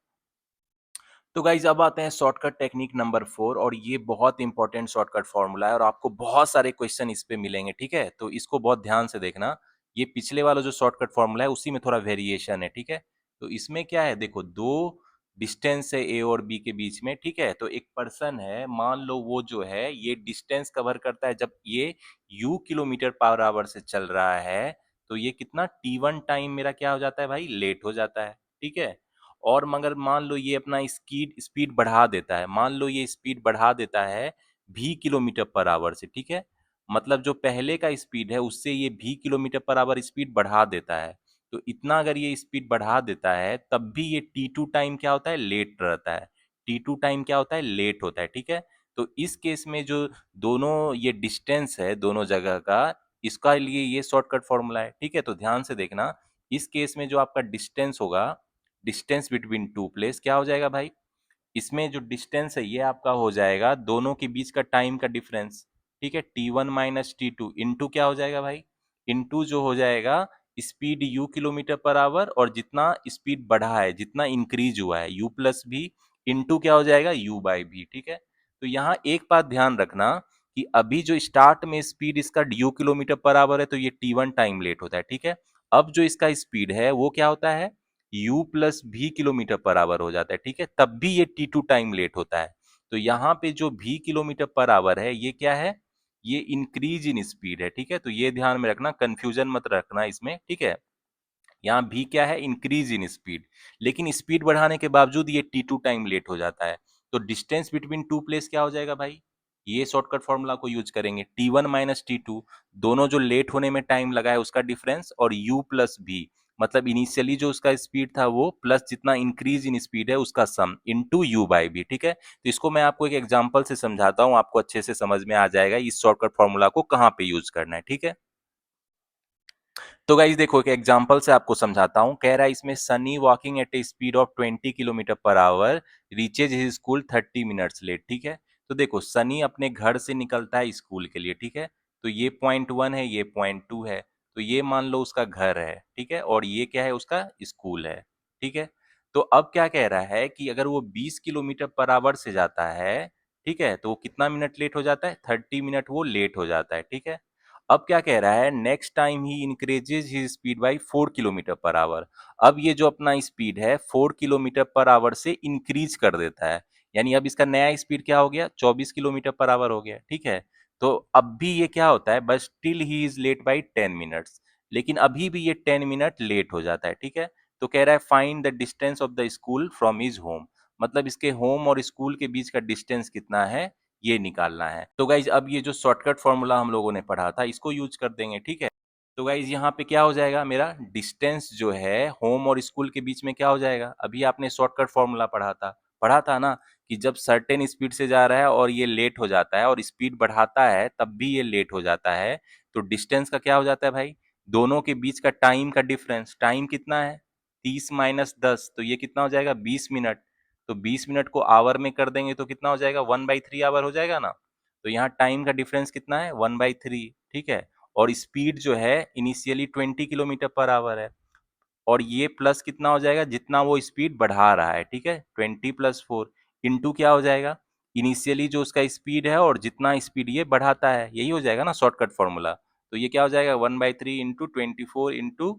तो गाइज अब आते हैं शॉर्टकट टेक्निक नंबर 4, और ये बहुत इंपॉर्टेंट शॉर्टकट फॉर्मूला है और आपको बहुत सारे क्वेश्चन इस पे मिलेंगे, ठीक है। तो इसको बहुत ध्यान से देखना। ये पिछले वाला जो शॉर्टकट फॉर्मूला है उसी में थोड़ा वेरिएशन है, ठीक है। तो इसमें क्या है, देखो दो डिस्टेंस है ए और बी के बीच में, ठीक है। तो एक पर्सन है, मान लो वो जो है ये डिस्टेंस कवर करता है, जब ये यू किलोमीटर पर आवर से चल रहा है तो ये कितना T1 टाइम मेरा क्या हो जाता है भाई, लेट हो जाता है, ठीक है। और मगर मान लो ये अपना स्पीड स्पीड बढ़ा देता है, मान लो ये स्पीड बढ़ा देता है भी किलोमीटर पर आवर से, ठीक है। मतलब जो पहले का स्पीड है उससे ये भी किलोमीटर पर आवर स्पीड बढ़ा देता है। तो इतना अगर ये स्पीड बढ़ा देता है तब भी ये T2 टाइम क्या होता है, लेट रहता है। T2 टाइम क्या होता है, लेट होता है, ठीक है। तो इस केस में जो दोनों ये डिस्टेंस है दोनों जगह का, इसका लिए ये शॉर्टकट फॉर्मूला है, ठीक है। तो ध्यान से देखना, इस केस में जो आपका डिस्टेंस होगा, डिस्टेंस बिटवीन टू प्लेस क्या हो जाएगा भाई, इसमें जो डिस्टेंस है ये आपका हो जाएगा दोनों के बीच का टाइम का डिफरेंस, ठीक है। T1 माइनस T2 इंटू क्या हो जाएगा भाई, इंटू जो हो जाएगा speed you kilometre per our, और जितना स्पीड बढ़ा है, जितना इंक्रीज हुआ है, यू प्लस भी इंटू क्या हो जाएगा, यू बाई भी, ठीक है। तो यहाँ एक बात ध्यान रखना कि अभी जो स्टार्ट में स्पीड इसका यू किलोमीटर पर आवर है तो ये T1 टाइम लेट होता है, ठीक है। अब जो इसका स्पीड है वो क्या होता है, यू प्लस भी किलोमीटर पर आवर हो जाता है, ठीक है। तब भी ये T2 टाइम लेट होता है। तो यहाँ पे जो भी किलोमीटर पर आवर है ये क्या है, ये इंक्रीज इन स्पीड है, ठीक है। तो ये ध्यान में रखना, कंफ्यूजन मत रखना इसमें, ठीक है। यहाँ भी क्या है, इंक्रीज इन स्पीड, लेकिन स्पीड बढ़ाने के बावजूद ये T2 टाइम लेट हो जाता है। तो डिस्टेंस बिटवीन टू प्लेस क्या हो जाएगा भाई, ये शॉर्टकट फॉर्मूला को यूज करेंगे, T1 माइनस T2, दोनों जो लेट होने में टाइम लगा है उसका डिफरेंस, और U प्लस भी, मतलब इनिशियली जो उसका स्पीड था वो प्लस जितना इंक्रीज इन स्पीड है उसका सम इनटू यू बाई बी, ठीक है। तो इसको मैं आपको एक एग्जांपल से समझाता हूँ, आपको अच्छे से समझ में आ जाएगा इस शॉर्टकट फॉर्मूला को कहाँ पे यूज करना है, ठीक है। तो गाइस देखो एक एग्जांपल से आपको समझाता हूँ, कह रहा है इसमें Sunny walking at a speed of 20 kilometre per hour reaches his school 30 minutes late, ठीक है। तो देखो सनी अपने घर से निकलता है स्कूल के लिए, ठीक है। तो ये पॉइंट 1 है, ये पॉइंट 2 है, तो ये मान लो उसका घर है, ठीक है, और ये क्या है, उसका स्कूल है, ठीक है। तो अब क्या कह रहा है कि अगर वो 20 किलोमीटर पर आवर से जाता है, ठीक है, तो वो कितना मिनट लेट हो जाता है, 30 मिनट वो लेट हो जाता है, ठीक है। अब क्या कह रहा है, next time he increases he speed by 4 kilometre per our. अब ये जो अपना स्पीड है 4 किलोमीटर पर आवर से इंक्रीज कर देता है, यानी अब इसका नया स्पीड क्या हो गया, 24 किलोमीटर पर आवर हो गया, ठीक है। तो अब भी ये क्या होता है, बस still he is late by 10 minutes, लेकिन अभी भी ये 10 मिनट लेट हो जाता है, ठीक है। तो कह रहा है find the distance of the school from his home, मतलब इसके होम और स्कूल के बीच का डिस्टेंस कितना है ये निकालना है। तो गाइज अब ये जो शॉर्टकट फॉर्मूला हम लोगों ने पढ़ा था इसको यूज कर देंगे, ठीक है। तो गाइज यहाँ पे क्या हो जाएगा, मेरा डिस्टेंस जो है होम और स्कूल के बीच में क्या हो जाएगा, अभी आपने शॉर्टकट फॉर्मूला पढ़ा था ना, कि जब सर्टेन स्पीड से जा रहा है और ये लेट हो जाता है और स्पीड बढ़ाता है तब भी ये लेट हो जाता है, तो डिस्टेंस का क्या हो जाता है भाई, दोनों के बीच का टाइम का डिफरेंस, टाइम कितना है 30 - 10, तो ये कितना हो जाएगा 20 मिनट। तो 20 मिनट को आवर में कर देंगे तो कितना हो जाएगा, 1/3 आवर हो जाएगा ना। तो यहाँ टाइम का डिफरेंस कितना है, 1/3, ठीक है। और स्पीड जो है इनिशियली 20 किलोमीटर पर आवर है, और ये प्लस कितना हो जाएगा, जितना वो स्पीड बढ़ा रहा है, ठीक है, 20 + 4 इंटू क्या हो जाएगा, इनिशियली जो उसका स्पीड है और जितना स्पीड ये बढ़ाता है, यही हो जाएगा ना शॉर्टकट फॉर्मूला। तो ये क्या हो जाएगा, 1/3 इंटू 24 इंटू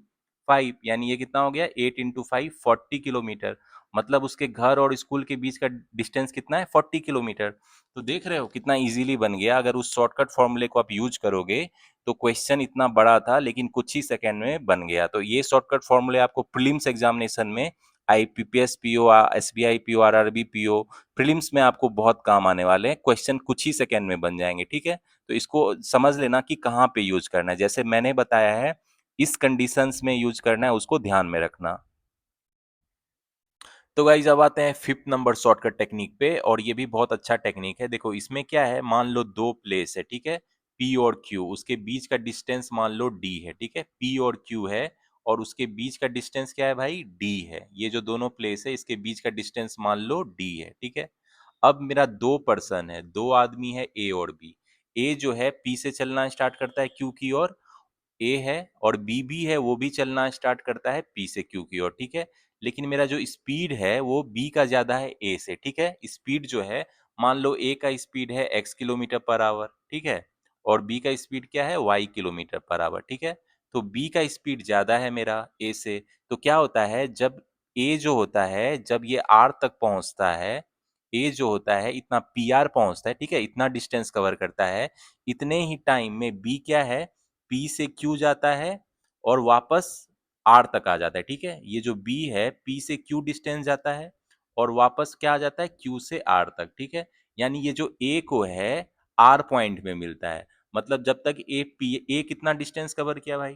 5, यानी ये कितना हो गया, 8 × 5 40 किलोमीटर, मतलब उसके घर और स्कूल के बीच का डिस्टेंस कितना है, 40 किलोमीटर। तो देख रहे हो कितना इजीली बन गया, अगर उस शॉर्टकट फॉर्मूले को आप यूज करोगे तो क्वेश्चन इतना बड़ा था लेकिन कुछ ही सेकंड में बन गया। तो ये शॉर्टकट फॉर्मूले आपको प्रीलिम्स एग्जामिनेशन में, IPPS PO, SBI PO, RRB PO, prelims में आपको बहुत काम आने वाले हैं, क्वेश्चन कुछ ही सेकंड में बन जाएंगे, ठीक है। तो इसको समझ लेना कि कहाँ पे यूज करना है, जैसे मैंने बताया है इस कंडीशंस में यूज करना है, उसको ध्यान में रखना। तो गाइज अब आते हैं फिफ्थ नंबर शॉर्टकट टेक्निक पे, और ये भी बहुत अच्छा टेक्निक है। देखो इसमें क्या है, मान लो दो प्लेस है, ठीक है, P और Q, उसके बीच का डिस्टेंस मान लो D है, ठीक है। P और Q है और उसके बीच का डिस्टेंस क्या है भाई, D है। ये जो दोनों प्लेस है इसके बीच का डिस्टेंस मान लो D है, ठीक है। अब मेरा दो पर्सन है, दो आदमी है A और B। A जो है P से चलना स्टार्ट करता है Q की ओर, ए है, और बी भी है, वो भी चलना स्टार्ट करता है पी से क्यू की ओर, ठीक है। लेकिन मेरा जो स्पीड है वो बी का ज्यादा है ए से, ठीक है। स्पीड जो है, मान लो ए का स्पीड है एक्स किलोमीटर पर आवर, ठीक है, और बी का स्पीड क्या है वाई किलोमीटर पर आवर, ठीक है। तो बी का स्पीड ज्यादा है मेरा ए से। तो क्या होता है, जब ए जो होता है, जब ये आर तक पहुंचता है, ए जो होता है इतना पी आर पहुंचता है, ठीक है, इतना डिस्टेंस कवर करता है, इतने ही टाइम में बी क्या है, पी से क्यू जाता है और वापस आर तक आ जाता है, ठीक है। ये जो बी है पी से क्यू डिस्टेंस जाता है और वापस क्या आ जाता है, क्यू से आर तक, ठीक है। यानी ये जो ए को है आर पॉइंट में मिलता है, मतलब जब तक ए कितना डिस्टेंस कवर किया भाई,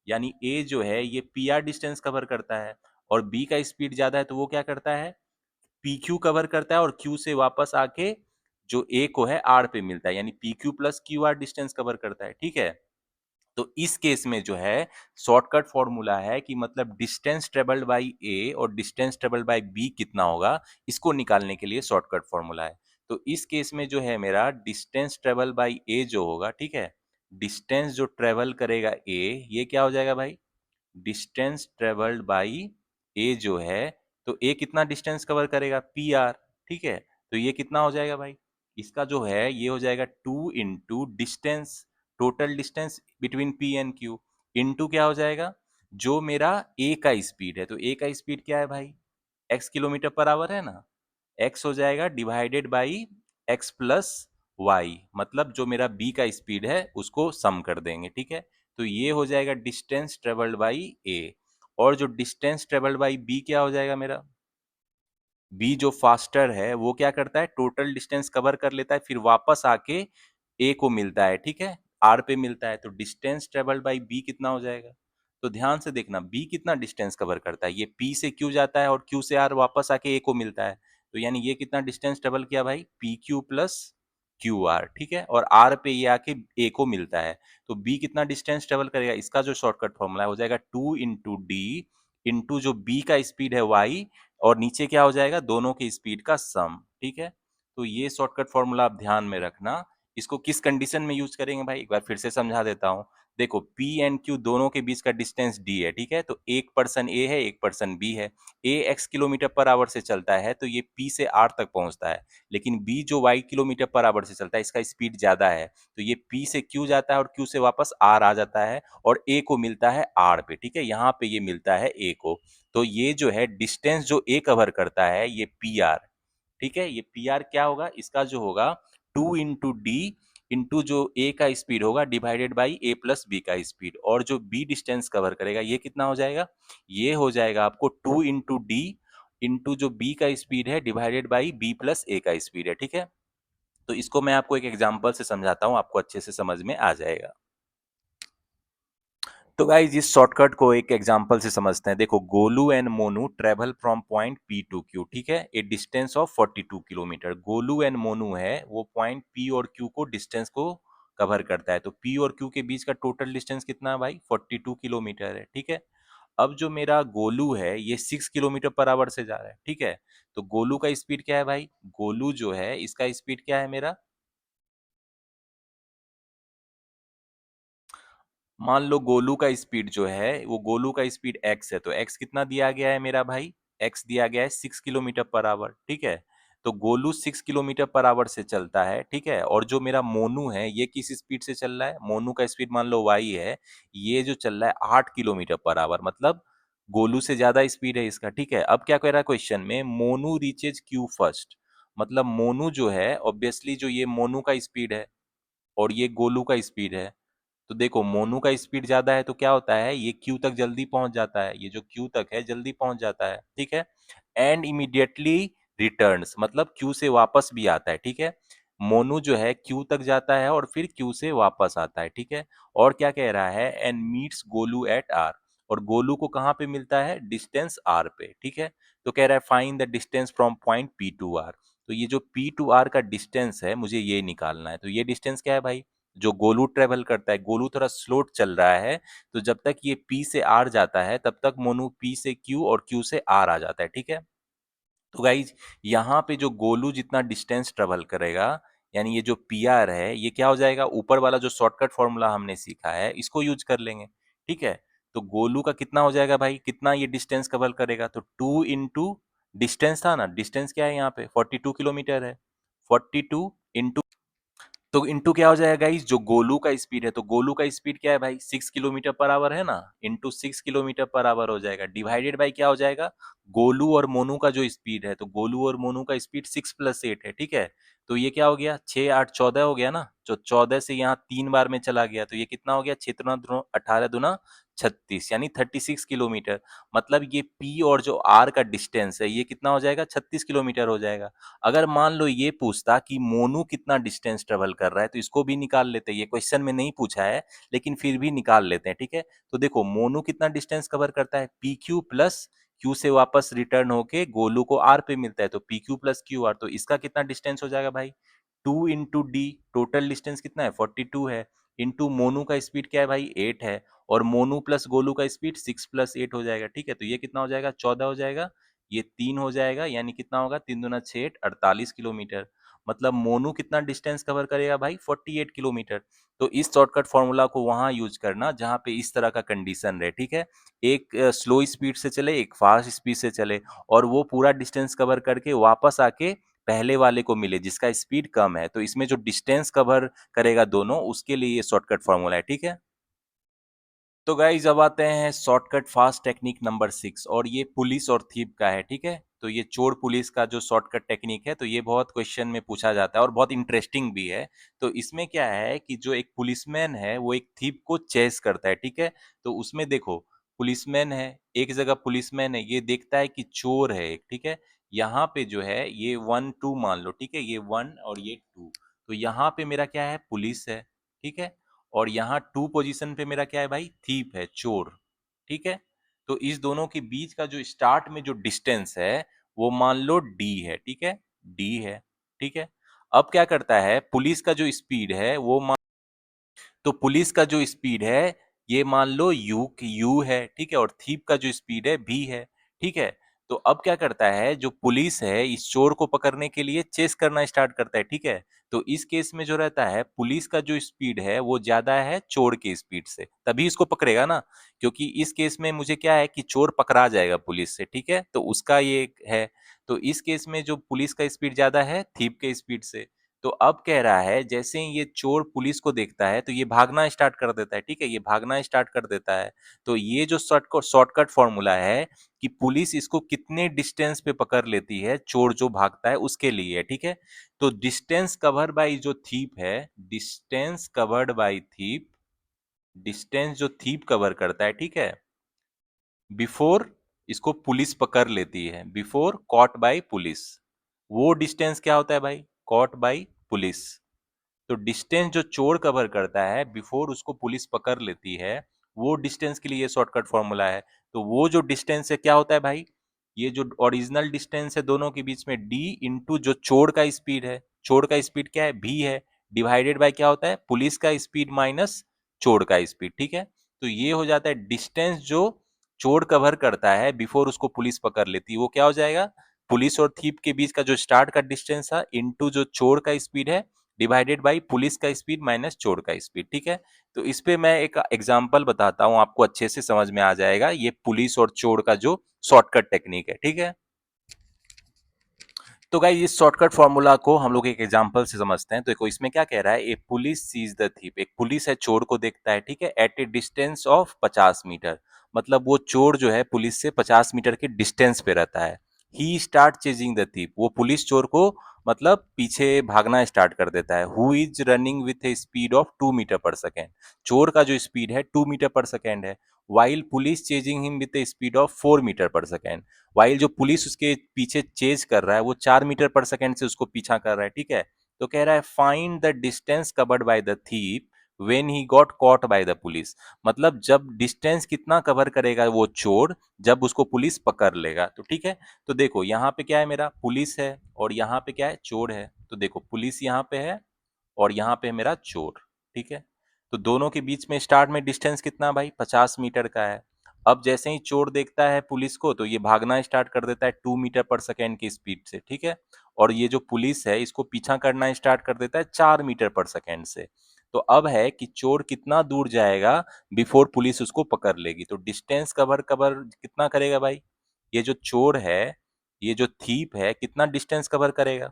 यानी ए जो है ये पी आर डिस्टेंस कवर करता है, और बी का स्पीड ज्यादा है तो वो क्या करता है, पी क्यू कवर करता है और क्यू से वापस आके जो ए को है आर पे मिलता है, यानी P Q plus Q R distance cover करता है, ठीक है। तो इस केस में जो है शॉर्टकट फॉर्मूला है कि मतलब डिस्टेंस ट्रेवल्ड बाई ए और डिस्टेंस ट्रेवल्ड बाई बी कितना होगा, इसको निकालने के लिए शॉर्टकट फॉर्मूला है। तो इस केस में जो है मेरा डिस्टेंस ट्रेवल बाई ए जो होगा, ठीक है, डिस्टेंस जो ट्रेवल करेगा ए, ये क्या हो जाएगा भाई, डिस्टेंस ट्रेवल्ड बाई ए जो है, तो ए कितना डिस्टेंस कवर करेगा पी आर, ठीक है। तो ये कितना हो जाएगा भाई, इसका जो है ये हो जाएगा 2 into distance, total distance between P and Q, into क्या हो जाएगा, जो मेरा ए का स्पीड है, तो ए का स्पीड क्या है भाई, एक्स किलोमीटर पर आवर है ना, एक्स हो जाएगा divided by x plus y, मतलब जो मेरा बी का स्पीड है उसको सम कर देंगे, ठीक है। तो ये हो जाएगा डिस्टेंस ट्रेवल्ड बाई ए, और जो डिस्टेंस ट्रेवल्ड बाई बी क्या हो जाएगा मेरा, बी जो फास्टर है वो क्या करता है, टोटल डिस्टेंस कवर कर लेता है, फिर वापस आके ए को मिलता है, ठीक है, आर पे मिलता है। तो डिस्टेंस ट्रेवल्ड बाई बी कितना हो जाएगा, तो ध्यान से देखना बी कितना डिस्टेंस कवर करता है, ये पी से क्यू जाता है और क्यू से आर वापस आके ए को मिलता है, तो यानी ये कितना डिस्टेंस ट्रेवल किया भाई, P Q plus Q R, ठीक है, और आर पे ये आके ए को मिलता है। तो बी कितना डिस्टेंस ट्रेवल करेगा, इसका जो शॉर्टकट फॉर्मूला हो जाएगा 2 इंटू डी इंटू जो बी का स्पीड है वाई, और नीचे क्या हो जाएगा, दोनों के स्पीड का सम, ठीक है। तो ये शॉर्टकट फॉर्मूला आप ध्यान में रखना। इसको किस कंडीशन में यूज करेंगे भाई, एक बार फिर से समझा देता हूँ। देखो P एंड Q दोनों के बीच का डिस्टेंस D है, ठीक है, तो एक पर्सन A है, एक पर्सन B है। A x kilometre per our से चलता है तो ये P से R तक पहुंचता है, लेकिन B जो y किलोमीटर पर आवर से चलता है इसका स्पीड ज्यादा है, तो ये P से Q जाता है और Q से वापस R आ जाता है, और A को मिलता है R पे, ठीक है, यहाँ पे ये मिलता है A को। तो ये जो है डिस्टेंस जो ए कवर करता है ये पी आर, ठीक है, ये पी आर क्या होगा, इसका जो होगा 2 इंटू डी इंटू जो ए का स्पीड होगा divided by A plus B का स्पीड, और जो बी डिस्टेंस कवर करेगा ये कितना हो जाएगा, ये हो जाएगा आपको 2 इंटू डी इंटू जो बी का स्पीड है डिवाइडेड बाई बी प्लस ए का स्पीड है, ठीक है। तो इसको मैं आपको एक एग्जांपल से समझाता हूँ, आपको अच्छे से समझ में आ जाएगा। तो गाइज इस शॉर्टकट को एक एग्जांपल से समझते हैं। देखो, Golu and Monu travel from point P to Q, ठीक है, a distance of 42 kilometre. Golu and Monu है वो पॉइंट पी और क्यू को डिस्टेंस को कवर करता है, तो पी और क्यू के बीच का टोटल डिस्टेंस कितना है भाई, 42 किलोमीटर है, ठीक है। अब जो मेरा गोलू है ये 6 किलोमीटर पर आवर से जा रहा है, ठीक है। तो गोलू का स्पीड क्या है भाई, गोलू जो है इसका स्पीड क्या है मेरा, मान लो गोलू का स्पीड जो है वो गोलू का स्पीड एक्स है, तो एक्स कितना दिया गया है मेरा भाई, एक्स दिया गया है 6 किलोमीटर पर आवर, ठीक है। तो गोलू 6 किलोमीटर पर आवर से चलता है, ठीक है, और जो मेरा मोनू है ये किस स्पीड से चल रहा है, मोनू का स्पीड मान लो वाई है, ये जो चल रहा है 8 किलोमीटर पर आवर, मतलब गोलू से ज्यादा स्पीड है इसका, ठीक है। अब क्या कह रहा है क्वेश्चन में, मोनू रीचेज क्यू फर्स्ट, मतलब मोनू जो है ऑब्वियसली जो ये मोनू का स्पीड है और ये गोलू का स्पीड है, तो देखो मोनू का स्पीड ज्यादा है तो क्या होता है, ये क्यू तक जल्दी पहुंच जाता है, ये जो क्यू तक है जल्दी पहुंच जाता है, ठीक है। एंड इमीडिएटली रिटर्न्स, मतलब क्यू से वापस भी आता है, ठीक है। मोनू जो है क्यू तक जाता है और फिर क्यू से वापस आता है, ठीक है। और क्या कह रहा है, and meets Golu at R, और गोलू को कहाँ पे मिलता है, डिस्टेंस आर पे, ठीक है। तो कह रहा है find the distance from point P to R, तो ये जो पी टू आर का डिस्टेंस है मुझे ये निकालना है, तो ये डिस्टेंस क्या है भाई, जो गोलू ट्रेवल करता है, गोलू थोड़ा स्लो चल रहा है, तो जब तक ये पी से आर जाता है तब तक मोनू पी से क्यू और क्यू से आर आ जाता है, ठीक है। तो गाइज यहाँ पे जो गोलू जितना डिस्टेंस ट्रेवल करेगा, यानी ये जो पी आर है, ये क्या हो जाएगा, ऊपर वाला जो शॉर्टकट फॉर्मूला हमने सीखा है इसको यूज कर लेंगे, ठीक है। तो गोलू का कितना हो जाएगा भाई, कितना ये डिस्टेंस कवर करेगा, तो 2 इंटू डिस्टेंस था ना, डिस्टेंस क्या है यहाँ पे 42 किलोमीटर है, 42 इंटू, तो इंटू क्या हो जाएगा गाइस, जो गोलू का स्पीड है, तो गोलू का स्पीड क्या है भाई 6 किलोमीटर पर आवर है ना, इंटू 6 किलोमीटर पर आवर हो जाएगा, डिवाइडेड बाई क्या हो जाएगा, गोलू और मोनू का जो स्पीड है, तो गोलू और मोनू का स्पीड 6 + 8 है, ठीक है। तो ये क्या हो गया, 6 8 14 हो गया ना, जो 14 से यहाँ 3 बार में चला गया, तो ये कितना हो गया, 6 × 18 = 36, यानी 36 किलोमीटर। मतलब ये पी और जो आर का डिस्टेंस है ये कितना हो जाएगा, 36 किलोमीटर हो जाएगा। अगर मान लो ये पूछता कि मोनू कितना डिस्टेंस ट्रेवल कर रहा है, तो इसको भी निकाल लेते हैं, ये क्वेश्चन में नहीं पूछा है लेकिन फिर भी निकाल लेते हैं, ठीक है। तो देखो मोनू कितना डिस्टेंस कवर करता है, पी क्यू प्लस क्यू से वापस रिटर्न होके गोलू को आर पे मिलता है, तो P Q plus Q R, तो इसका कितना डिस्टेंस हो जाएगा भाई, 2 × डी, टोटल डिस्टेंस कितना है 42 है, इंटू मोनू का स्पीड क्या है भाई 8 है, और मोनू प्लस गोलू का स्पीड 6 + 8 हो जाएगा, ठीक है। तो ये कितना हो जाएगा, 14 हो जाएगा, ये 3 हो जाएगा, यानी कितना होगा, 3 × 2 = 6 = 48 किलोमीटर। मतलब मोनू कितना डिस्टेंस कवर करेगा भाई 48 किलोमीटर। तो इस शॉर्टकट फॉर्मूला को वहां यूज करना जहां पे इस तरह का कंडीशन रहे, ठीक है। एक स्लो स्पीड से चले, एक फास्ट स्पीड से चले, और वो पूरा डिस्टेंस कवर करके वापस आके पहले वाले को मिले जिसका स्पीड कम है, तो इसमें जो डिस्टेंस कवर करेगा दोनों, उसके लिए ये शॉर्टकट फॉर्मूला है, ठीक है। तो गाइज अब आते हैं शॉर्टकट फास्ट टेक्निक नंबर 6, और ये पुलिस और थीप का है, ठीक है। तो ये चोर पुलिस का जो शॉर्टकट टेक्निक है, तो ये बहुत क्वेश्चन में पूछा जाता है और बहुत इंटरेस्टिंग भी है। तो इसमें क्या है कि जो एक पुलिसमैन है वो एक थीप को चेस करता है, ठीक है। तो उसमें देखो, पुलिसमैन है, एक जगह पुलिसमैन है, ये देखता है कि चोर है एक, ठीक है। यहाँ पे जो है ये 1 2 मान लो, ठीक है, ये 1 और ये 2, तो यहाँ पे मेरा क्या है, पुलिस है, ठीक है। और यहाँ 2 पोजीशन पे मेरा क्या है भाई, थीप है, चोर, ठीक है। तो इस दोनों के बीच का जो स्टार्ट में जो डिस्टेंस है वो मान लो डी है, ठीक है, डी है, ठीक है। अब क्या करता है, पुलिस का जो स्पीड है वो तो पुलिस का जो स्पीड है ये मान लो यू है, ठीक है, और थीप का जो स्पीड है भी है, ठीक है। तो अब क्या करता है, जो पुलिस है इस चोर को पकड़ने के लिए चेस करना स्टार्ट करता है, ठीक है। तो इस केस में जो रहता है, पुलिस का जो स्पीड है वो ज्यादा है चोर के स्पीड से, तभी इसको पकड़ेगा ना, क्योंकि इस केस में मुझे क्या है कि चोर पकड़ा जाएगा पुलिस से, ठीक है, तो उसका ये है। तो इस केस में जो पुलिस का स्पीड ज्यादा है थीप के स्पीड से। तो अब कह रहा है, जैसे ही ये चोर पुलिस को देखता है तो ये भागना स्टार्ट कर देता है, ठीक है, ये भागना स्टार्ट कर देता है। तो ये जो शॉर्टकट फॉर्मूला है कि पुलिस इसको कितने डिस्टेंस पे पकड़ लेती है, चोर जो भागता है उसके लिए है, ठीक है। तो डिस्टेंस कवर्ड बाई जो थीप है, distance covered by thief, distance जो थीप कवर करता है, ठीक है, बिफोर इसको पुलिस पकड़ लेती है, बिफोर कॉट बाई पुलिस, वो डिस्टेंस क्या होता है भाई, कॉट बाई पुलिस। तो डिस्टेंस जो चोर कवर करता है बिफोर उसको पुलिस पकड़ लेती है, वो डिस्टेंस के लिए ये शॉर्टकट फॉर्मूला है। तो वो जो डिस्टेंस है क्या होता है भाई, ये जो ओरिजिनल डिस्टेंस है दोनों के बीच में, डी इंटू जो चोर का स्पीड है, चोर का स्पीड क्या है भी है, डिवाइडेड बाय क्या होता है, पुलिस का स्पीड माइनस चोर का स्पीड, ठीक है। तो ये हो जाता है डिस्टेंस जो चोर कवर करता है बिफोर उसको पुलिस पकड़ लेती है, वो क्या हो जाएगा, पुलिस और थीप के बीच का जो स्टार्ट का डिस्टेंस था इंटू जो चोर का स्पीड है, डिवाइडेड बाई पुलिस का स्पीड माइनस चोर का स्पीड, ठीक है। तो इस पे मैं एक एग्जांपल बताता हूं, आपको अच्छे से समझ में आ जाएगा ये पुलिस और चोर का जो शॉर्टकट टेक्निक है, ठीक है। तो गाइस इस शॉर्टकट फॉर्मूला को हम लोग एक एग्जांपल से समझते हैं। तो देखो इसमें क्या कह रहा है, a police sees the thief, एक पुलिस है चोर को देखता है, ठीक है, at a distance of 50 metre, मतलब वो चोर जो है पुलिस से 50 मीटर के डिस्टेंस पे रहता है। He start chasing the thief, वो पुलिस चोर को मतलब पीछे भागना स्टार्ट कर देता है। Who is running with a speed of 2 metre per second, चोर का जो स्पीड है 2 मीटर पर सेकेंड है। While police chasing him with a speed of 4 metre per second, while जो पुलिस उसके पीछे चेज कर रहा है वो 4 मीटर पर सेकेंड से उसको पीछा कर रहा है, ठीक है। तो कह रहा है find the distance covered by the thief when he got caught by the police, मतलब जब डिस्टेंस कितना कवर करेगा वो चोर जब उसको पुलिस पकड़ लेगा, तो ठीक है। तो देखो यहाँ पे क्या है, मेरा पुलिस है और यहाँ पे क्या है, चोर है। तो देखो पुलिस यहाँ पे है और यहाँ पे है मेरा चोर, ठीक है? तो दोनों के बीच में स्टार्ट में डिस्टेंस कितना भाई 50 मीटर का है। अब जैसे ही चोर देखता है पुलिस को तो ये भागना स्टार्ट कर देता है 2 मीटर पर सेकंड की स्पीड से, ठीक है? और ये जो पुलिस है इसको पीछा करना स्टार्ट कर देता है 4 मीटर पर सेकंड से। तो अब है कि चोर कितना दूर जाएगा बिफोर पुलिस उसको पकड़ लेगी। तो डिस्टेंस कवर कवर कितना करेगा भाई? ये जो चोर है, ये जो थीप है कितना डिस्टेंस कवर करेगा?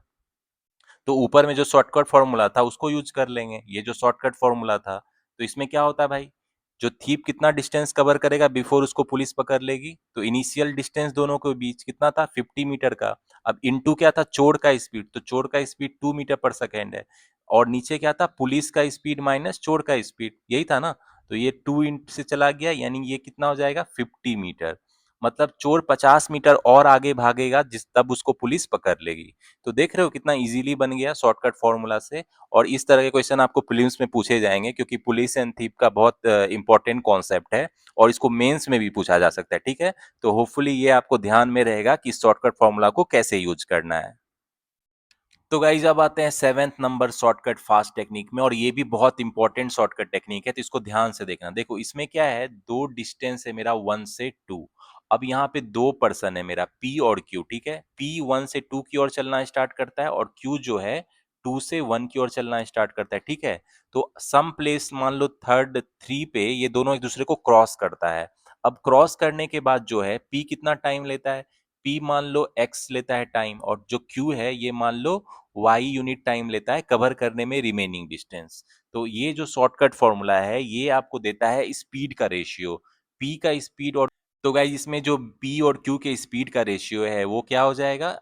तो ऊपर में जो शॉर्टकट फॉर्मूला था उसको यूज कर लेंगे, ये जो शॉर्टकट फॉर्मूला था। तो इसमें क्या होता है भाई, जो थीप कितना डिस्टेंस कवर करेगा बिफोर उसको पुलिस पकड़ लेगी, तो इनिशियल डिस्टेंस दोनों के बीच कितना था 50 मीटर का। अब इनटू क्या था चोर का स्पीड, तो चोर का स्पीड 2 मीटर पर सेकेंड है, और नीचे क्या था पुलिस का स्पीड माइनस चोर का स्पीड, यही था ना। तो ये 2 इन से चला गया, यानी ये कितना हो जाएगा 50 मीटर। मतलब चोर 50 मीटर और आगे भागेगा जिस तब उसको पुलिस पकड़ लेगी। तो देख रहे हो कितना इजीली बन गया शॉर्टकट फॉर्मूला से। और इस तरह के क्वेश्चन आपको प्रीलिम्स में पूछे जाएंगे, क्योंकि पुलिस एंड थीप का बहुत इंपॉर्टेंट कॉन्सेप्ट है, और इसको मेंस में भी पूछा जा सकता है, ठीक है। तो होपफुली ये आपको ध्यान में रहेगा कि शॉर्टकट फॉर्मूला को कैसे यूज करना है। तो गाइज अब आते हैं 7th number shortcut fast technique में, और ये भी बहुत इंपॉर्टेंट शॉर्टकट टेक्निक है, तो इसको ध्यान से देखना। देखो इसमें क्या है, दो डिस्टेंस है मेरा 1 से 2। अब यहाँ पे दो पर्सन है मेरा P और Q, ठीक है। P 1 से 2 की ओर चलना स्टार्ट करता है, और Q जो है 2 से 1 की ओर चलना स्टार्ट करता है, ठीक है। तो सम प्लेस मान लो थर्ड 3 पे ये दोनों एक दूसरे को क्रॉस करता है। अब क्रॉस करने के बाद जो है P कितना टाइम लेता है, P मान लो x लेता है टाइम, और जो Q है ये मान लो y यूनिट टाइम लेता है कवर करने में रिमेनिंग डिस्टेंस। तो ये जो शॉर्टकट फॉर्मूला है ये आपको देता है स्पीड का रेशियो, p का स्पीड। और तो गाइस इसमें जो p और q के स्पीड का रेशियो है वो क्या हो जाएगा,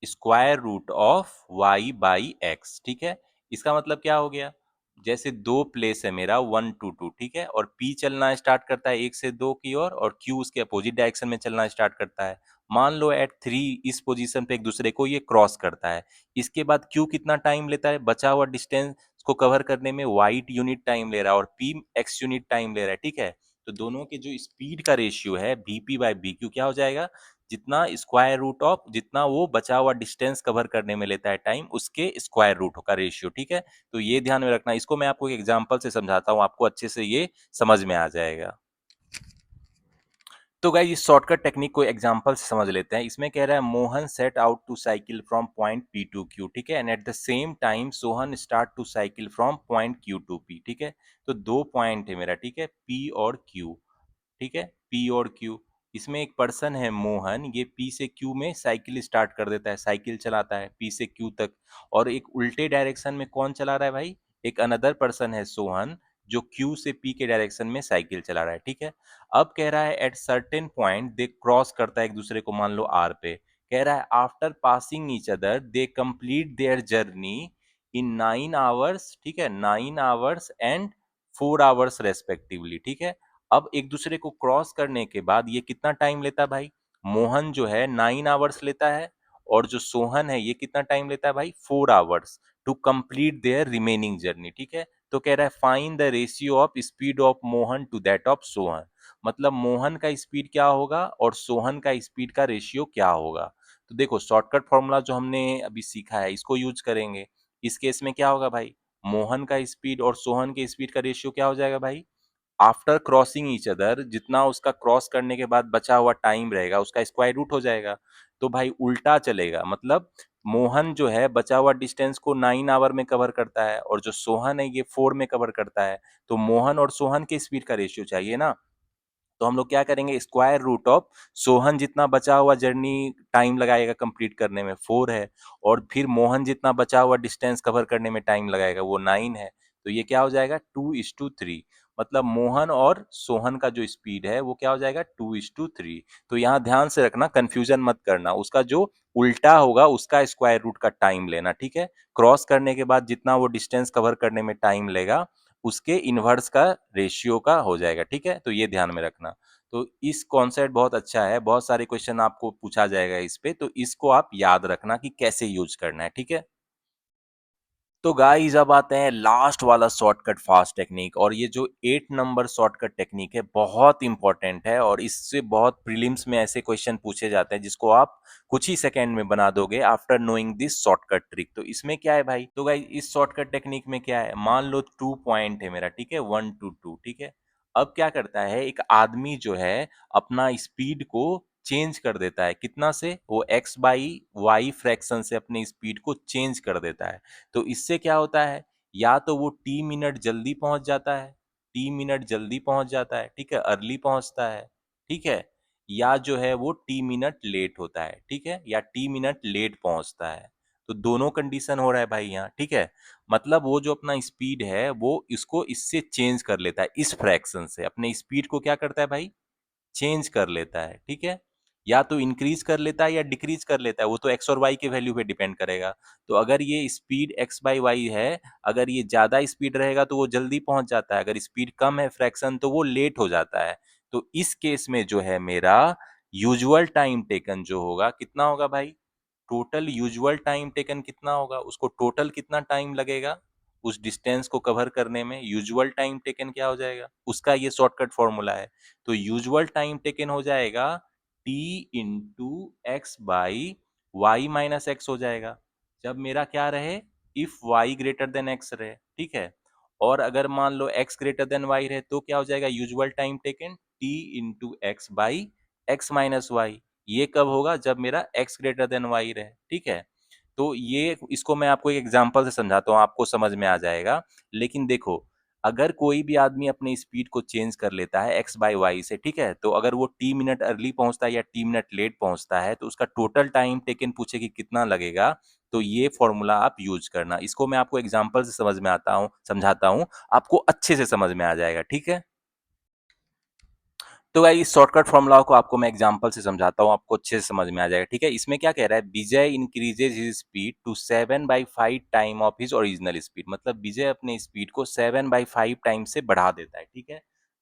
square root of y by x, ठीक है। इसका मतलब क्या हो गया, जैसे दो प्लेस है मेरा 1 to 2, ठीक है, और p चलना स्टार्ट करता है 1 से 2 की ओर, और q उसके अपोजिट डायरेक्शन में चलना स्टार्ट करता है। मान लो एट 3 इस पोजीशन पे एक दूसरे को ये क्रॉस करता है। इसके बाद Q कितना टाइम लेता है, बचा हुआ डिस्टेंस को कवर करने में y यूनिट टाइम ले रहा है, और P x यूनिट टाइम ले रहा है, ठीक है। तो दोनों के जो स्पीड का रेशियो है Vp बाई BQ क्या हो जाएगा, जितना स्क्वायर रूट ऑफ जितना वो बचा हुआ डिस्टेंस कवर करने में लेता है टाइम, उसके स्क्वायर रूट का रेशियो, ठीक है। तो ये ध्यान में रखना, इसको मैं आपको एक एग्जांपल से समझाता हूँ, आपको अच्छे से ये समझ में आ जाएगा। तो गाइस इस शॉर्टकट टेक्निक को एग्जांपल से समझ लेते हैं। इसमें कह रहा है Mohan set out to cycle from point P to Q, ठीक है, and at the same time Sohan start to cycle from point Q to P, ठीक है। तो दो पॉइंट है मेरा, ठीक है, P और Q, ठीक है, P और Q। इसमें एक पर्सन है मोहन, ये P से Q में साइकिल स्टार्ट कर देता है, साइकिल चलाता है P से Q तक। और एक उल्टे डायरेक्शन में कौन चला रहा है भाई, एक अनदर पर्सन है सोहन, जो Q से P के डायरेक्शन में साइकिल चला रहा है, ठीक है। अब कह रहा है at certain point they cross करता है एक दूसरे को, मान लो R पे। कह रहा है after passing each other they complete their journey in 9 hours, ठीक है, 9 आवर्स एंड 4 आवर्स रेस्पेक्टिवली, ठीक है। अब एक दूसरे को क्रॉस करने के बाद ये कितना टाइम लेता है भाई, मोहन जो है 9 आवर्स लेता है, और जो सोहन है ये कितना टाइम लेता है भाई 4 hours to complete their remaining journey, ठीक है। तो कह रहा है find the ratio of speed of Mohan to that of Sohan, मतलब मोहन का स्पीड क्या होगा और सोहन का स्पीड का रेशियो क्या होगा। तो देखो शॉर्टकट फॉर्मूला जो हमने अभी सीखा है इसको यूज करेंगे। इस केस में क्या होगा भाई, मोहन का स्पीड और सोहन के स्पीड का रेशियो क्या हो जाएगा भाई, आफ्टर क्रॉसिंग ईच अदर जितना उसका क्रॉस करने के बाद बचा हुआ टाइम रहेगा उसका स्क्वायर रूट हो जाएगा। तो भाई उल्टा चलेगा, मतलब मोहन जो है बचा हुआ डिस्टेंस को 9 आवर में कवर करता है, और जो सोहन है ये 4 में कवर करता है। तो मोहन और सोहन के स्पीड का रेशियो चाहिए ना। तो हम लोग क्या करेंगे, स्क्वायर रूट ऑफ सोहन जितना बचा हुआ जर्नी टाइम लगाएगा कंप्लीट करने में 4 है, और फिर मोहन जितना बचा हुआ डिस्टेंस कवर करने में टाइम लगाएगा वो 9 है। तो ये क्या हो जाएगा 2:3, मतलब मोहन और सोहन का जो स्पीड है वो क्या हो जाएगा 2:3। तो यहाँ ध्यान से रखना, कंफ्यूजन मत करना, उसका जो उल्टा होगा उसका स्क्वायर रूट का टाइम लेना, ठीक है। क्रॉस करने के बाद जितना वो डिस्टेंस कवर करने में टाइम लेगा उसके इन्वर्स का रेशियो का हो जाएगा, ठीक है। तो ये ध्यान में रखना। तो इस कॉन्सेप्ट बहुत अच्छा है, बहुत सारे क्वेश्चन आपको पूछा जाएगा इस पे, तो इसको आप याद रखना कि कैसे यूज करना है, ठीक है। तो गाइस अब आते हैं लास्ट वाला शॉर्टकट फास्ट टेक्निक, और ये जो 8 नंबर शॉर्टकट टेक्निक है बहुत इंपॉर्टेंट है, और इससे बहुत प्रीलिम्स में ऐसे क्वेश्चन पूछे जाते हैं जिसको आप कुछ ही सेकंड में बना दोगे after knowing this shortcut trick. तो इसमें क्या है भाई, तो गाइस इस शॉर्टकट टेक्निक में क्या है, मान लो 2 पॉइंट है मेरा, ठीक है, 1 to 2, ठीक है। अब क्या करता है एक आदमी जो है अपना स्पीड को चेंज कर देता है, कितना से, वो x बाई वाई फ्रैक्शन से अपने स्पीड को चेंज कर देता है। तो इससे क्या होता है, या तो वो टी मिनट जल्दी पहुंच जाता है, टी मिनट जल्दी पहुंच जाता है, ठीक है, अर्ली पहुंचता है, ठीक है, या जो है वो टी मिनट लेट होता है, ठीक है, या टी मिनट लेट पहुंचता है। तो दोनों कंडीशन हो रहा है भाई यहाँ, ठीक है। मतलब वो जो अपना स्पीड है वो इसको इससे चेंज कर लेता है, इस फ्रैक्शन से अपने स्पीड को क्या करता है भाई, चेंज कर लेता है, ठीक है। या तो इंक्रीज कर लेता है या डिक्रीज कर लेता है, वो तो एक्स और वाई के वैल्यू पे डिपेंड करेगा। तो अगर ये स्पीड एक्स बाई वाई है, अगर ये ज्यादा स्पीड रहेगा तो वो जल्दी पहुंच जाता है, अगर स्पीड कम है फ्रैक्शन तो वो लेट हो जाता है। तो इस केस में जो है मेरा यूजुअल टाइम टेकन जो होगा कितना होगा भाई, टोटल यूजुअल टाइम टेकन कितना होगा, उसको टोटल कितना टाइम लगेगा उस डिस्टेंस को कवर करने में, यूजुअल टाइम टेकन क्या हो जाएगा, उसका ये शॉर्टकट फॉर्मूला है। तो यूजुअल टाइम टेकन हो जाएगा t into x by y minus x हो जाएगा, जब मेरा क्या रहे, if y greater than x रहे, ठीक है। और अगर मान लो एक्स ग्रेटर देन वाई रहे तो क्या हो जाएगा, usual time taken t into x by x minus y. ये कब होगा, जब मेरा x ग्रेटर देन y रहे, ठीक है। तो ये इसको मैं आपको एक एग्जांपल से समझाता हूँ, आपको समझ में आ जाएगा। लेकिन देखो, अगर कोई भी आदमी अपने स्पीड को चेंज कर लेता है x बाई वाई से, ठीक है, तो अगर वो t मिनट अर्ली पहुंचता है या t मिनट लेट पहुंचता है तो उसका टोटल टाइम टेकन पूछे कि कितना लगेगा। तो ये फॉर्मूला आप यूज करना, इसको मैं आपको एग्जाम्पल से समझ में आता हूँ, समझाता हूँ, आपको अच्छे से समझ में आ जाएगा, ठीक है। तो भाई इस शॉर्टकट फॉर्मूला को आपको मैं एग्जांपल से समझाता हूँ, आपको अच्छे से समझ में आ जाएगा, ठीक है। इसमें क्या कह रहा है, Vijay increases his speed to 7/5 time of his original speed, मतलब विजय अपने स्पीड को 7/5 टाइम से बढ़ा देता है, ठीक है।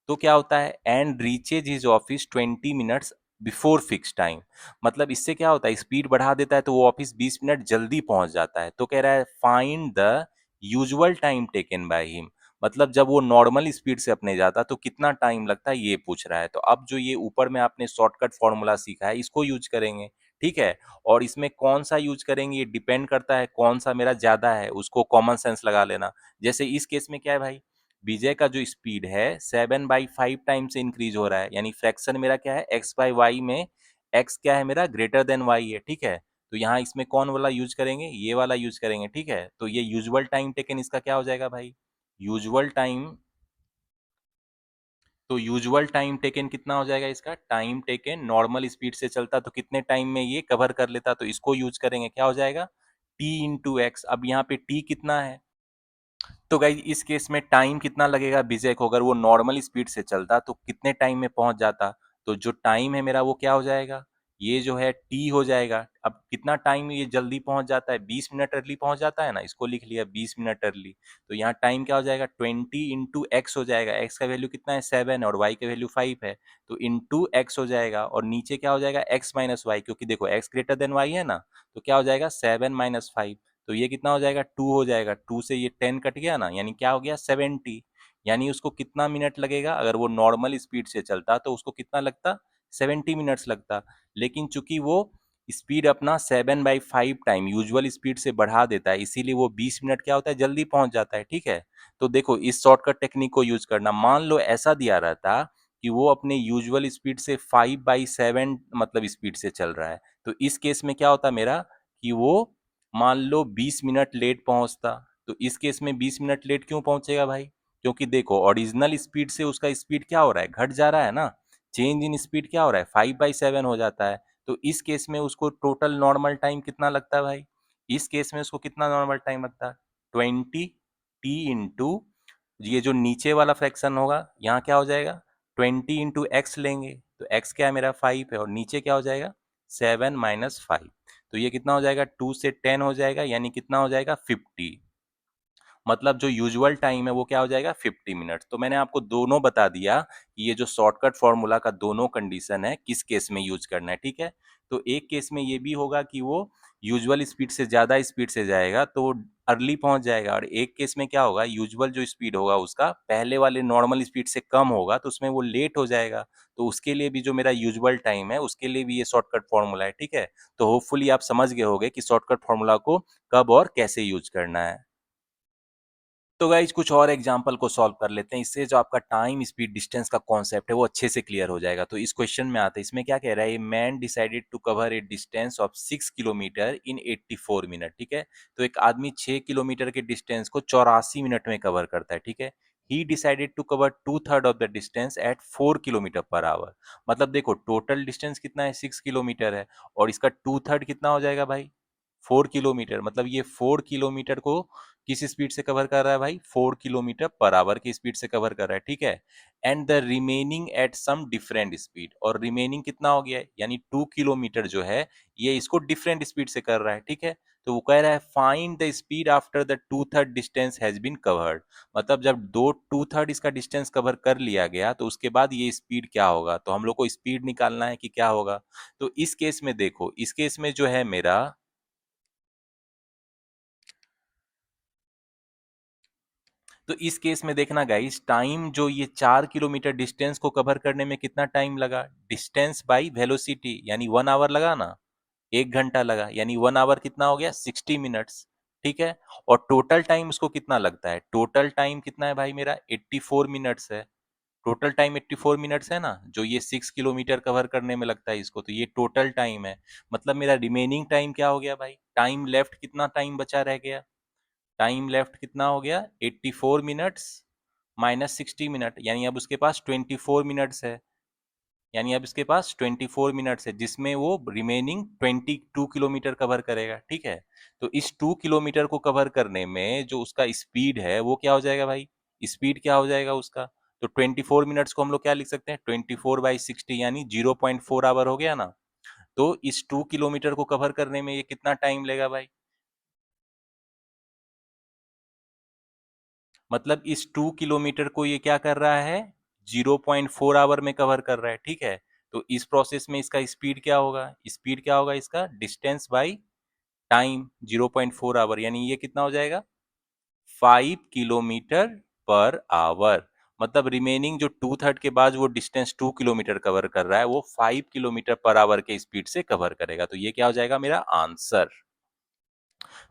तो क्या होता है, and reaches his office 20 minutes before fix time, मतलब इससे क्या होता है, स्पीड बढ़ा देता है तो वो ऑफिस 20 मिनट जल्दी पहुंच जाता है। तो कह रहा है find the usual time taken by him, मतलब जब वो नॉर्मल स्पीड से अपने जाता तो कितना टाइम लगता है ये पूछ रहा है। तो अब जो ये ऊपर में आपने शॉर्टकट फॉर्मूला सीखा है इसको यूज करेंगे, ठीक है। और इसमें कौन सा यूज करेंगे ये डिपेंड करता है कौन सा मेरा ज्यादा है, उसको कॉमन सेंस लगा लेना। जैसे इस केस में क्या है भाई, विजय का जो स्पीड है 7/5 टाइम से इंक्रीज हो रहा है, यानी फ्रैक्शन मेरा क्या है, एक्स बाई वाई में एक्स क्या है मेरा, ग्रेटर देन वाई है, ठीक है। तो यहाँ इसमें कौन वाला यूज करेंगे, ये वाला यूज करेंगे, ठीक है। तो ये यूजुअल टाइम टेकन इसका क्या हो जाएगा भाई, यूजुअल टाइम, तो यूजुअल टाइम टेकन कितना हो जाएगा, इसका टाइम टेकन नॉर्मल स्पीड से चलता तो कितने टाइम में ये कवर कर लेता, तो इसको यूज करेंगे, क्या हो जाएगा, टी इंटू एक्स। अब यहाँ पे टी कितना है, तो गाइस इस केस में टाइम कितना लगेगा विजय को, अगर वो नॉर्मल स्पीड से चलता तो कितने टाइम में पहुंच जाता। तो जो टाइम है मेरा वो क्या हो जाएगा, ये जो है टी हो जाएगा। अब कितना टाइम ये जल्दी पहुंच जाता है, 20 मिनट अर्ली पहुंच जाता है ना, इसको लिख लिया 20 मिनट अर्ली। तो यहाँ टाइम क्या हो जाएगा, 20 इंटू एक्स हो जाएगा, एक्स का वैल्यू कितना है 7 और वाई का वैल्यू 5 है। तो इंटू एक्स हो जाएगा, और नीचे क्या हो जाएगा एक्स माइनस वाई, क्योंकि देखो एक्स ग्रेटर देन वाई है ना। तो क्या हो जाएगा 7 - 5, तो ये कितना हो जाएगा 2 हो जाएगा, 2 से ये 10 कट गया ना, यानी क्या हो गया 70। यानी उसको कितना मिनट लगेगा, अगर वो नॉर्मल स्पीड से चलता तो उसको कितना लगता, 70 मिनट्स लगता। लेकिन चूंकि वो स्पीड अपना 7/5 टाइम यूजुअल स्पीड से बढ़ा देता है, इसीलिए वो 20 मिनट क्या होता है जल्दी पहुंच जाता है, ठीक है। तो देखो इस शॉर्टकट टेक्निक को यूज करना, मान लो ऐसा दिया रहता कि वो अपने यूजुअल स्पीड से 5/7 मतलब स्पीड से चल रहा है, तो इस केस में क्या होता मेरा, कि वो मान लो 20 मिनट लेट पहुंचता। तो इस केस में 20 मिनट लेट क्यों पहुंचेगा भाई, क्योंकि देखो ओरिजिनल स्पीड से उसका स्पीड क्या हो रहा है, घट जा रहा है ना, चेंज इन स्पीड क्या हो रहा है 5/7 हो जाता है। तो इस केस में उसको टोटल नॉर्मल टाइम कितना लगता है भाई, इस केस में उसको कितना नॉर्मल टाइम लगता है 20 टी इंटू, ये जो नीचे वाला फ्रैक्शन होगा यहाँ क्या हो जाएगा 20 इंटू एक्स लेंगे, तो एक्स क्या है मेरा 5 है, और नीचे क्या हो जाएगा 7 - 5। तो ये कितना हो जाएगा 2 से 10 हो जाएगा, यानी कितना हो जाएगा 50। मतलब जो यूजुअल टाइम है वो क्या हो जाएगा 50 मिनट। तो मैंने आपको दोनों बता दिया कि ये जो शॉर्टकट फॉर्मूला का दोनों कंडीशन है किस केस में यूज करना है, ठीक है। तो एक केस में ये भी होगा कि वो यूजुअल स्पीड से ज़्यादा स्पीड से जाएगा तो अर्ली पहुंच जाएगा, और एक केस में क्या होगा, यूजुअल जो स्पीड होगा उसका पहले वाले नॉर्मल स्पीड से कम होगा तो उसमें वो लेट हो जाएगा। तो उसके लिए भी जो मेरा यूजुअल टाइम है उसके लिए भी ये शॉर्टकट फॉर्मूला है, ठीक है। तो होपफुली आप समझ गए होंगे कि शॉर्टकट फॉर्मूला को कब और कैसे यूज करना है। तो गाइज कुछ और एग्जाम्पल को सॉल्व कर लेते हैं, इससे जो आपका टाइम स्पीड डिस्टेंस का कॉन्सेप्ट है वो अच्छे से क्लियर हो जाएगा। तो इस क्वेश्चन में आते हैं, इसमें क्या कह रहा है, man decided to cover a distance of 6 kilometre in 84 minute, ठीक है। तो एक आदमी 6 किलोमीटर के डिस्टेंस को 84 मिनट में कवर करता है, ठीक है। He decided to cover 2/3 of the distance at 4 kilometre per hour. मतलब देखो टोटल डिस्टेंस कितना है, 6 किलोमीटर है, और इसका 2/3 कितना हो जाएगा भाई, 4 किलोमीटर। मतलब ये 4 किलोमीटर को किस स्पीड से कवर कर रहा है भाई, 4 किलोमीटर पर आवर की स्पीड से कवर कर रहा है, ठीक है। And the remaining at some different speed, और रिमेनिंग कितना हो गया है, यानी 2 किलोमीटर जो है ये इसको डिफरेंट स्पीड से कर रहा है, ठीक है। तो वो कह रहा है find the speed after the 2/3 distance has been covered. मतलब जब 2/3 इसका डिस्टेंस कवर कर लिया गया तो उसके बाद ये स्पीड क्या होगा, तो हम लोग को स्पीड निकालना है कि क्या होगा। तो इस केस में देखो, इस केस में जो है मेरा, तो इस केस में देखना गाइस, टाइम जो ये 4 किलोमीटर डिस्टेंस को कवर करने में कितना टाइम लगा, डिस्टेंस बाई वेलोसिटी, यानी 1 आवर लगा ना, 1 घंटा लगा, यानी 1 आवर कितना हो गया, 60 मिनट्स, ठीक है। और टोटल टाइम उसको कितना लगता है, टोटल टाइम कितना है भाई मेरा, 84 मिनट्स है। टोटल टाइम 84 मिनट्स है ना, जो ये 6 किलोमीटर कवर करने में लगता है इसको, तो ये टोटल टाइम है। मतलब मेरा रिमेनिंग टाइम क्या हो गया भाई, टाइम लेफ्ट कितना टाइम बचा रह गया, टाइम लेफ्ट कितना हो गया, 84 मिनट्स माइनस 60 मिनट, यानी अब उसके पास 24 मिनट्स है। यानी अब इसके पास 24 मिनट्स है जिसमें वो रिमेनिंग 22 किलोमीटर कवर करेगा, ठीक है। तो इस 2 किलोमीटर को कवर करने में जो उसका स्पीड है वो क्या हो जाएगा भाई, स्पीड क्या हो जाएगा उसका। तो 24 मिनट्स को हम लोग क्या लिख सकते हैं, 24/60, यानी 0.4 आवर हो गया ना। तो इस 2 किलोमीटर को कवर करने में ये कितना टाइम लेगा भाई, मतलब इस 2 किलोमीटर को ये क्या कर रहा है, 0.4 आवर में कवर कर रहा है, ठीक है। तो इस प्रोसेस में इसका स्पीड क्या होगा, स्पीड क्या होगा इसका, डिस्टेंस बाई टाइम 0.4 आवर, यानी ये कितना हो जाएगा, 5 किलोमीटर पर आवर। मतलब रिमेनिंग जो 2/3 के बाद वो डिस्टेंस 2 किलोमीटर कवर कर रहा है वो 5 किलोमीटर पर आवर के स्पीड से कवर करेगा। तो ये क्या हो जाएगा मेरा आंसर।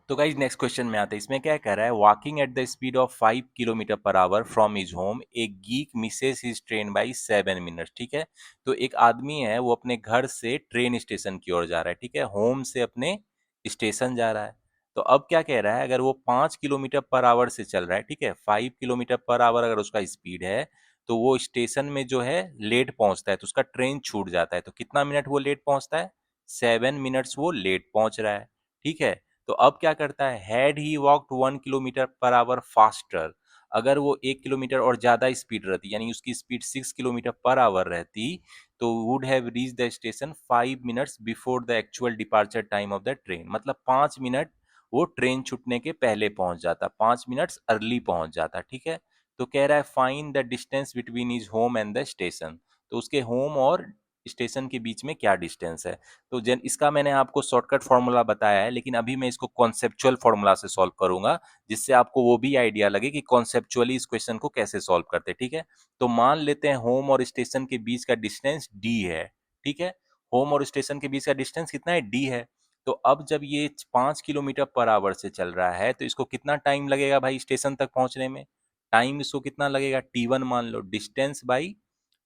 तो गाइज नेक्स्ट क्वेश्चन में आते हैं, इसमें क्या कह रहा है, walking at the speed of 5 kilometre per our from his home A geek Mrs his train by 7 minutes, ठीक है। तो एक आदमी है वो अपने घर से ट्रेन स्टेशन की ओर जा रहा है, ठीक है, होम से अपने स्टेशन जा रहा है। तो अब क्या कह रहा है, अगर वो 5 किलोमीटर पर आवर से चल रहा है, ठीक है, 5 किलोमीटर पर आवर अगर उसका स्पीड है, तो वो स्टेशन में जो है लेट पहुंचता है, तो उसका ट्रेन छूट जाता है। तो कितना मिनट वो लेट पहुंचता है, 7 मिनट्स वो लेट पहुंच रहा है, ठीक है। तो अब क्या करता है, had he walked 1 kilometre per our faster, अगर वो 1 किलोमीटर और ज्यादा स्पीड रहती, यानी उसकी स्पीड 6 किलोमीटर पर आवर रहती, तो would have reach the station 5 minutes before the actual departure time of the train. मतलब 5 मिनट वो ट्रेन छूटने के पहले पहुंच जाता, 5 मिनट्स अर्ली पहुंच जाता, ठीक है। तो कह रहा है find the distance between his home and the station, तो उसके होम और स्टेशन के बीच में क्या डिस्टेंस है। तो जन इसका मैंने आपको शॉर्टकट फॉर्मूला बताया है, लेकिन अभी मैं इसको कॉन्सेप्चुअल फॉर्मूला से सॉल्व करूंगा, जिससे आपको वो भी आइडिया लगे कि कॉन्सेप्चुअली इस क्वेश्चन को कैसे सॉल्व करते हैं, ठीक है। तो मान लेते हैं होम और स्टेशन के बीच का डिस्टेंस डी है, ठीक है। होम और स्टेशन के बीच का डिस्टेंस कितना है, डी है। तो अब जब ये 5 किलोमीटर पर आवर से चल रहा है तो इसको कितना टाइम लगेगा भाई स्टेशन तक पहुंचने में, टाइम इसको कितना लगेगा, T1 मान लो, डिस्टेंस बाई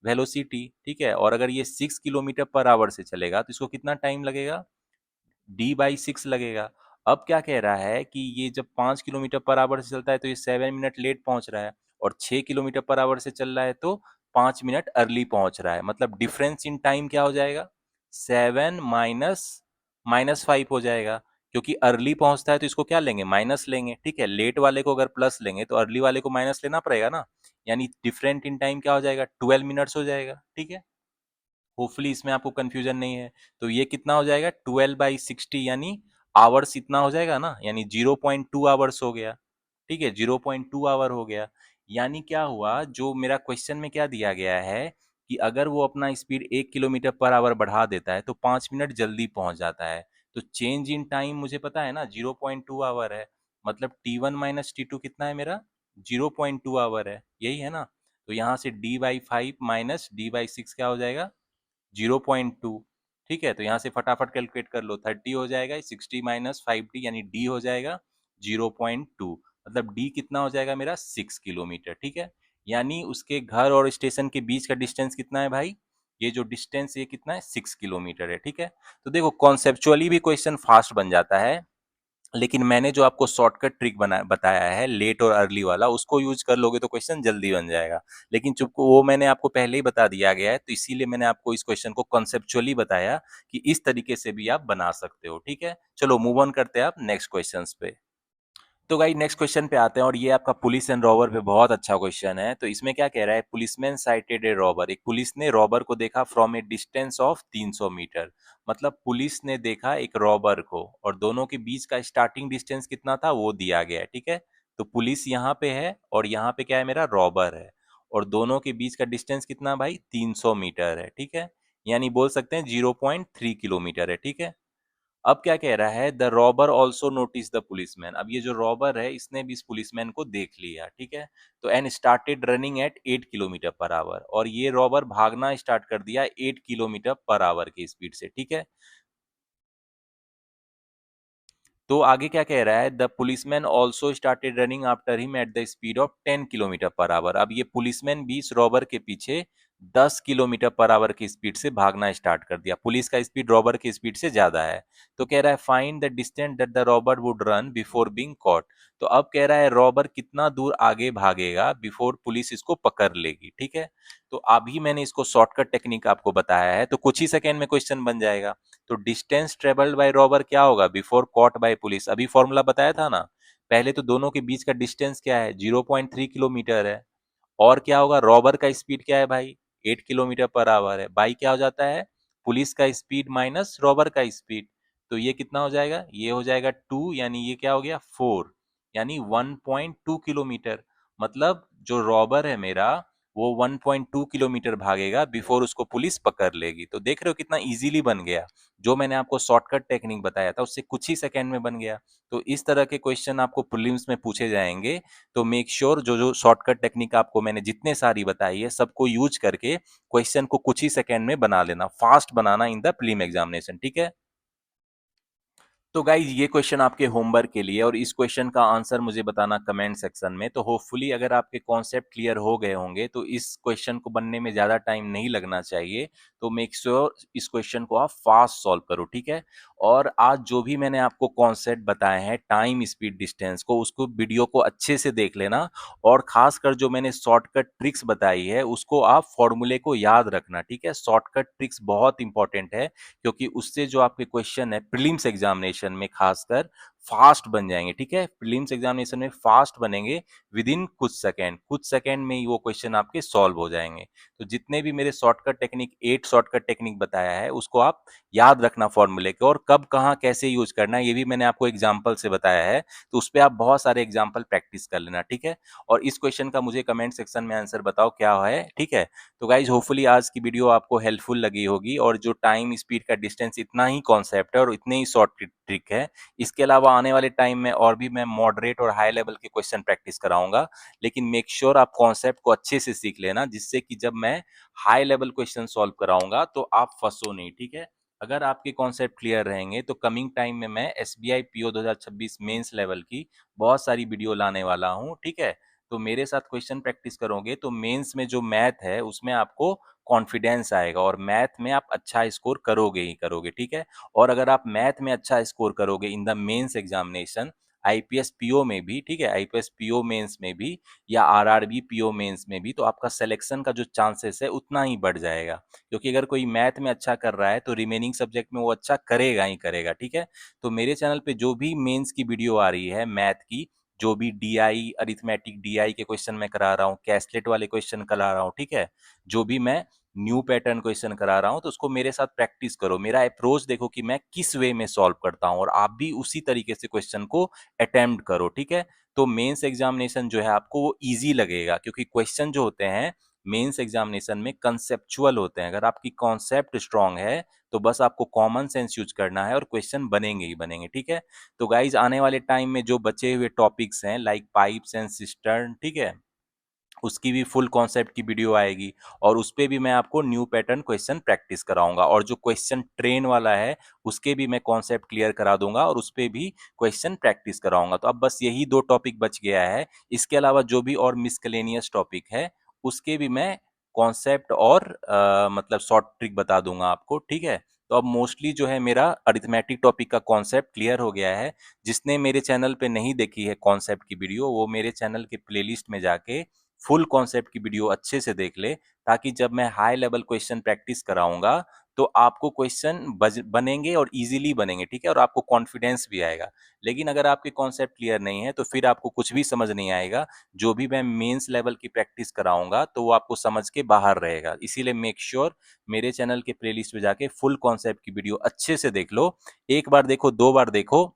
वेलोसिटी, ठीक है। और अगर ये 6 किलोमीटर पर आवर से चलेगा तो इसको कितना टाइम लगेगा, D/6 लगेगा। अब क्या कह रहा है कि ये जब 5 किलोमीटर पर आवर से चलता है तो ये 7 मिनट लेट पहुंच रहा है, और 6 किलोमीटर पर आवर से चल रहा है तो 5 मिनट अर्ली पहुंच रहा है। मतलब डिफरेंस इन टाइम क्या हो जाएगा, 7 माइनस 5 हो जाएगा। क्योंकि अर्ली पहुंचता है तो इसको क्या लेंगे, माइनस लेंगे, ठीक है। लेट वाले को अगर प्लस लेंगे तो अर्ली वाले को माइनस लेना पड़ेगा ना, यानी डिफरेंट इन टाइम क्या हो जाएगा, 12 मिनट्स हो जाएगा, ठीक है। होपफुली इसमें आपको कंफ्यूजन नहीं है। तो ये कितना हो जाएगा, 12/60, यानी आवर्स इतना हो जाएगा ना, यानी 0.2 आवर्स हो गया, ठीक है, 0.2 आवर हो गया। यानी क्या हुआ, जो मेरा क्वेश्चन में क्या दिया गया है कि अगर वो अपना स्पीड 1 किलोमीटर पर आवर बढ़ा देता है तो 5 मिनट जल्दी पहुंच जाता है। तो चेंज इन टाइम मुझे पता है ना 0.2 आवर है, मतलब T1 माइनस T2 कितना है मेरा, 0.2 आवर है, यही है ना। तो यहाँ से D/5 माइनस D/6 क्या हो जाएगा, 0.2। ठीक है, तो यहाँ से फटाफट कैलकुलेट कर लो, 30 हो जाएगा, 60 माइनस 5D यानी D हो जाएगा 0.2, मतलब D कितना हो जाएगा मेरा 6 किलोमीटर। ठीक है, यानी उसके घर और स्टेशन के बीच का डिस्टेंस कितना है भाई, ये जो डिस्टेंस ये कितना है 6 किलोमीटर है। ठीक है, तो देखो कॉन्सेप्चुअली भी क्वेश्चन फास्ट बन जाता है, लेकिन मैंने जो आपको शॉर्टकट ट्रिक बना बताया है लेट और अर्ली वाला, उसको यूज कर लोगे तो क्वेश्चन जल्दी बन जाएगा। लेकिन चूंकि वो मैंने आपको पहले ही बता दिया गया है, तो इसीलिए मैंने आपको इस क्वेश्चन को कॉन्सेप्चुअली बताया कि इस तरीके से भी आप बना सकते हो। ठीक है, चलो मूव ऑन करते हैं आप नेक्स्ट क्वेश्चन पे। तो गाइस नेक्स्ट क्वेश्चन पे आते हैं, और ये आपका पुलिस एंड रॉबर पे बहुत अच्छा क्वेश्चन है। तो इसमें क्या कह रहा है, पुलिसमैन साइटेड ए रॉबर, एक पुलिस ने रॉबर को देखा from a distance of 300 metre. मतलब पुलिस ने देखा एक रॉबर को, और दोनों के बीच का स्टार्टिंग डिस्टेंस कितना था वो दिया गया है। ठीक है, तो पुलिस यहाँ पे है और यहाँ पे क्या है मेरा रॉबर है, और दोनों के बीच का डिस्टेंस कितना भाई 300 मीटर है। ठीक है, यानी बोल सकते हैं 0.3 किलोमीटर है। ठीक है, अब क्या कह रहा है, the robber also notice the policeman. अब ये जो रॉबर है इसने भी इस पुलिसमैन को देख लिया। ठीक है, तो and started running at 8 kilometre per our, और ये रॉबर भागना स्टार्ट कर दिया 8 किलोमीटर पर आवर की स्पीड से। ठीक है, तो आगे क्या कह रहा है, the policeman also started running after him at the speed of 10 kilometre per our. अब ये पुलिसमैन भी इस रॉबर के पीछे 10 किलोमीटर पर आवर की स्पीड से भागना स्टार्ट कर दिया। पुलिस का स्पीड रॉबर की स्पीड से ज्यादा है। तो कह रहा है find the distance that the robber would run before being caught. तो अब कह रहा है रॉबर कितना दूर आगे भागेगा बिफोर पुलिस इसको पकड़ लेगी। ठीक है, तो अभी मैंने इसको शॉर्टकट टेक्निक आपको बताया है, तो कुछ ही सेकेंड में क्वेश्चन बन जाएगा। तो डिस्टेंस ट्रेवल्ड बाय रॉबर क्या होगा, बिफोर कॉट बाय पुलिस, अभी फॉर्मूला बताया था ना। पहले तो दोनों के बीच का डिस्टेंस क्या है, 0.3 किलोमीटर है, और क्या होगा रॉबर का स्पीड क्या है भाई 8 किलोमीटर पर आवर है, बाई क्या हो जाता है पुलिस का स्पीड माइनस रॉबर का स्पीड। तो ये कितना हो जाएगा, ये हो जाएगा 2, यानी ये क्या हो गया 4, यानी 1.2 किलोमीटर। मतलब जो रॉबर है मेरा वो 1.2 किलोमीटर भागेगा बिफोर उसको पुलिस पकड़ लेगी। तो देख रहे हो कितना इजीली बन गया, जो मैंने आपको शॉर्टकट टेक्निक बताया था उससे कुछ ही सेकंड में बन गया। तो इस तरह के क्वेश्चन आपको प्रीलिम्स में पूछे जाएंगे, तो मेक श्योर जो जो शॉर्टकट टेक्निक आपको मैंने जितने सारी बताई है सबको यूज करके क्वेश्चन को कुछ ही सेकंड में बना लेना, fast banana in the prelim examination. ठीक है, तो गाइज ये क्वेश्चन आपके होमवर्क के लिए, और इस क्वेश्चन का आंसर मुझे बताना कमेंट सेक्शन में। तो होपफुली अगर आपके कॉन्सेप्ट क्लियर हो गए होंगे तो इस क्वेश्चन को बनने में ज़्यादा टाइम नहीं लगना चाहिए। तो मेक श्योर इस क्वेश्चन को आप फास्ट सॉल्व करो। ठीक है, और आज जो भी मैंने आपको कॉन्सेप्ट बताए हैं टाइम स्पीड डिस्टेंस को, उसको वीडियो को अच्छे से देख लेना, और खासकर जो मैंने शॉर्टकट ट्रिक्स बताई है उसको आप फॉर्मूले को याद रखना। ठीक है, शॉर्टकट ट्रिक्स बहुत इंपॉर्टेंट है, क्योंकि उससे जो आपके क्वेश्चन है प्रीलिम्स एग्जामिनेशन में खासकर फास्ट बन जाएंगे। ठीक है, प्रीलिम्स एग्जामिनेशन में फास्ट बनेंगे, विद इन कुछ सेकंड में ही वो क्वेश्चन आपके सॉल्व हो जाएंगे। तो जितने भी मेरे शॉर्टकट टेक्निक 8 शॉर्टकट टेक्निक बताया है उसको आप याद रखना फॉर्मूले के, और कब कहाँ कैसे यूज करना है ये भी मैंने आपको एग्जाम्पल से बताया है। तो उस पर आप बहुत सारे एग्जाम्पल प्रैक्टिस कर लेना। ठीक है, और इस क्वेश्चन का मुझे कमेंट सेक्शन में आंसर बताओ क्या है। ठीक है, तो गाइज होपफुली आज की वीडियो आपको हेल्पफुल लगी होगी, और जो टाइम स्पीड का डिस्टेंस इतना ही कॉन्सेप्ट है और इतने ही शॉर्ट ट्रिक है। इसके अलावा आने वाले टाइम में और भी मैं मॉडरेट और हाई लेवल के क्वेश्चन प्रैक्टिस कराऊंगा, लेकिन मेक श्योर आप कॉन्सेप्ट को अच्छे से सीख लेना, जिससे कि जब मैं हाई लेवल क्वेश्चन सॉल्व कराऊंगा तो आप फंसो नहीं। ठीक है, अगर आपके कॉन्सेप्ट क्लियर रहेंगे तो कमिंग टाइम में मैं एसबीआई पीओ 2026 मेंस लेवल की बहुत सारी वीडियो लाने वाला हूं। ठीक है, तो मेरे साथ क्वेश्चन प्रैक्टिस करोगे तो मेंस में जो मैथ है उसमें आपको कॉन्फिडेंस आएगा, और मैथ में आप अच्छा स्कोर करोगे ही करोगे। ठीक है, और अगर आप मैथ में अच्छा स्कोर करोगे in the mains examination, IBPS PO में भी, ठीक है आईपीएस पीओ मेंस में भी या आरआरबी पीओ मेंस में भी, तो आपका सिलेक्शन का जो चांसेस है उतना ही बढ़ जाएगा। क्योंकि अगर कोई मैथ में अच्छा कर रहा है तो रिमेनिंग सब्जेक्ट में वो अच्छा करेगा ही करेगा। ठीक है, तो मेरे चैनल पे जो भी मेंस की वीडियो आ रही है मैथ की, जो भी डीआई अरिथमेटिक डीआई के क्वेश्चन मैं करा रहा हूँ, कैसलेट वाले क्वेश्चन करा रहा हूँ, ठीक है, जो भी मैं न्यू पैटर्न क्वेश्चन करा रहा हूँ, तो उसको मेरे साथ प्रैक्टिस करो, मेरा अप्रोच देखो कि मैं किस वे में सॉल्व करता हूँ, और आप भी उसी तरीके से क्वेश्चन को अटेम्प्ट करो। ठीक है, तो मेंस एग्जामिनेशन जो है आपको वो इजी लगेगा, क्योंकि क्वेश्चन जो होते हैं मेंस एग्जामिनेशन में कंसेप्चुअल होते हैं। अगर आपकी कॉन्सेप्ट स्ट्रांग है तो बस आपको कॉमन सेंस यूज करना है और क्वेश्चन बनेंगे ही बनेंगे, ठीक है। तो गाइज आने वाले टाइम में जो बचे हुए टॉपिक्स हैं लाइक पाइप्स एंड सिस्टर्न, ठीक है, उसकी भी फुल कॉन्सेप्ट की वीडियो आएगी और उस पे भी मैं आपको न्यू पैटर्न क्वेश्चन प्रैक्टिस कराऊंगा और जो क्वेश्चन ट्रेन वाला है उसके भी मैं कॉन्सेप्ट क्लियर करा दूंगा और उस पे भी क्वेश्चन प्रैक्टिस कराऊंगा। तो अब बस यही 2 टॉपिक बच गया है। इसके अलावा जो भी और मिससेलेनियस टॉपिक है उसके भी मैं कॉन्सेप्ट और मतलब शॉर्ट ट्रिक बता दूंगा आपको, ठीक है। तो अब मोस्टली जो है मेरा अरिथमेटिक टॉपिक का कॉन्सेप्ट क्लियर हो गया है। जिसने मेरे चैनल पे नहीं देखी है कॉन्सेप्ट की वीडियो वो मेरे चैनल के प्लेलिस्ट में जाके फुल कॉन्सेप्ट की वीडियो अच्छे से देख ले, ताकि जब मैं हाई लेवल क्वेश्चन प्रैक्टिस कराऊंगा तो आपको क्वेश्चन बनेंगे और इजीली बनेंगे, ठीक है, और आपको कॉन्फिडेंस भी आएगा। लेकिन अगर आपके कॉन्सेप्ट क्लियर नहीं है तो फिर आपको कुछ भी समझ नहीं आएगा। जो भी मैं मेंस लेवल की प्रैक्टिस कराऊंगा तो वो आपको समझ के बाहर रहेगा। इसीलिए मेक श्योर मेरे चैनल के प्लेलिस्ट में जाके फुल कॉन्सेप्ट की वीडियो अच्छे से देख लो। एक बार देखो, 2 बार देखो,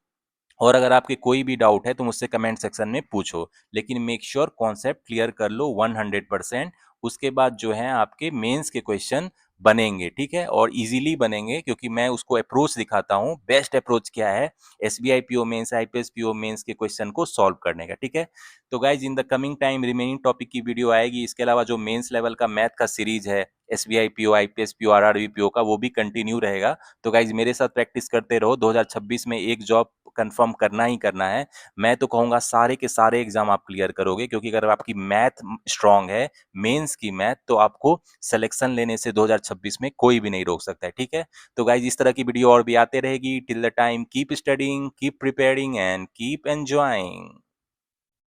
और अगर आपके कोई भी डाउट है तो मुझसे कमेंट सेक्शन में पूछो। लेकिन मेक श्योर कॉन्सेप्ट क्लियर कर लो 100%। उसके बाद जो है आपके मेंस के क्वेश्चन बनेंगे, ठीक है, और इजीली बनेंगे क्योंकि मैं उसको अप्रोच दिखाता हूँ। बेस्ट अप्रोच क्या है SBI PO mains, IBPS PO mains के क्वेश्चन को सॉल्व करने का, ठीक है। तो guys in the coming time remaining topic की वीडियो आएगी। इसके अलावा जो मेंस लेवल का मैथ का सीरीज है SBI PO, IBPS PO, RRB PO का, वो भी कंटिन्यू रहेगा। तो गाइज मेरे साथ प्रैक्टिस करते रहो। 2026 में एक जॉब कंफर्म करना ही करना है। मैं तो कहूंगा सारे के सारे एग्जाम आप क्लियर करोगे, क्योंकि अगर आपकी मैथ स्ट्रांग है, मेंस की मैथ, तो आपको सिलेक्शन लेने से 2026 में कोई भी नहीं रोक सकता है, ठीक है। तो गाइज इस तरह की वीडियो और भी आते रहेगी। Till the time keep studying, keep preparing and keep enjoying.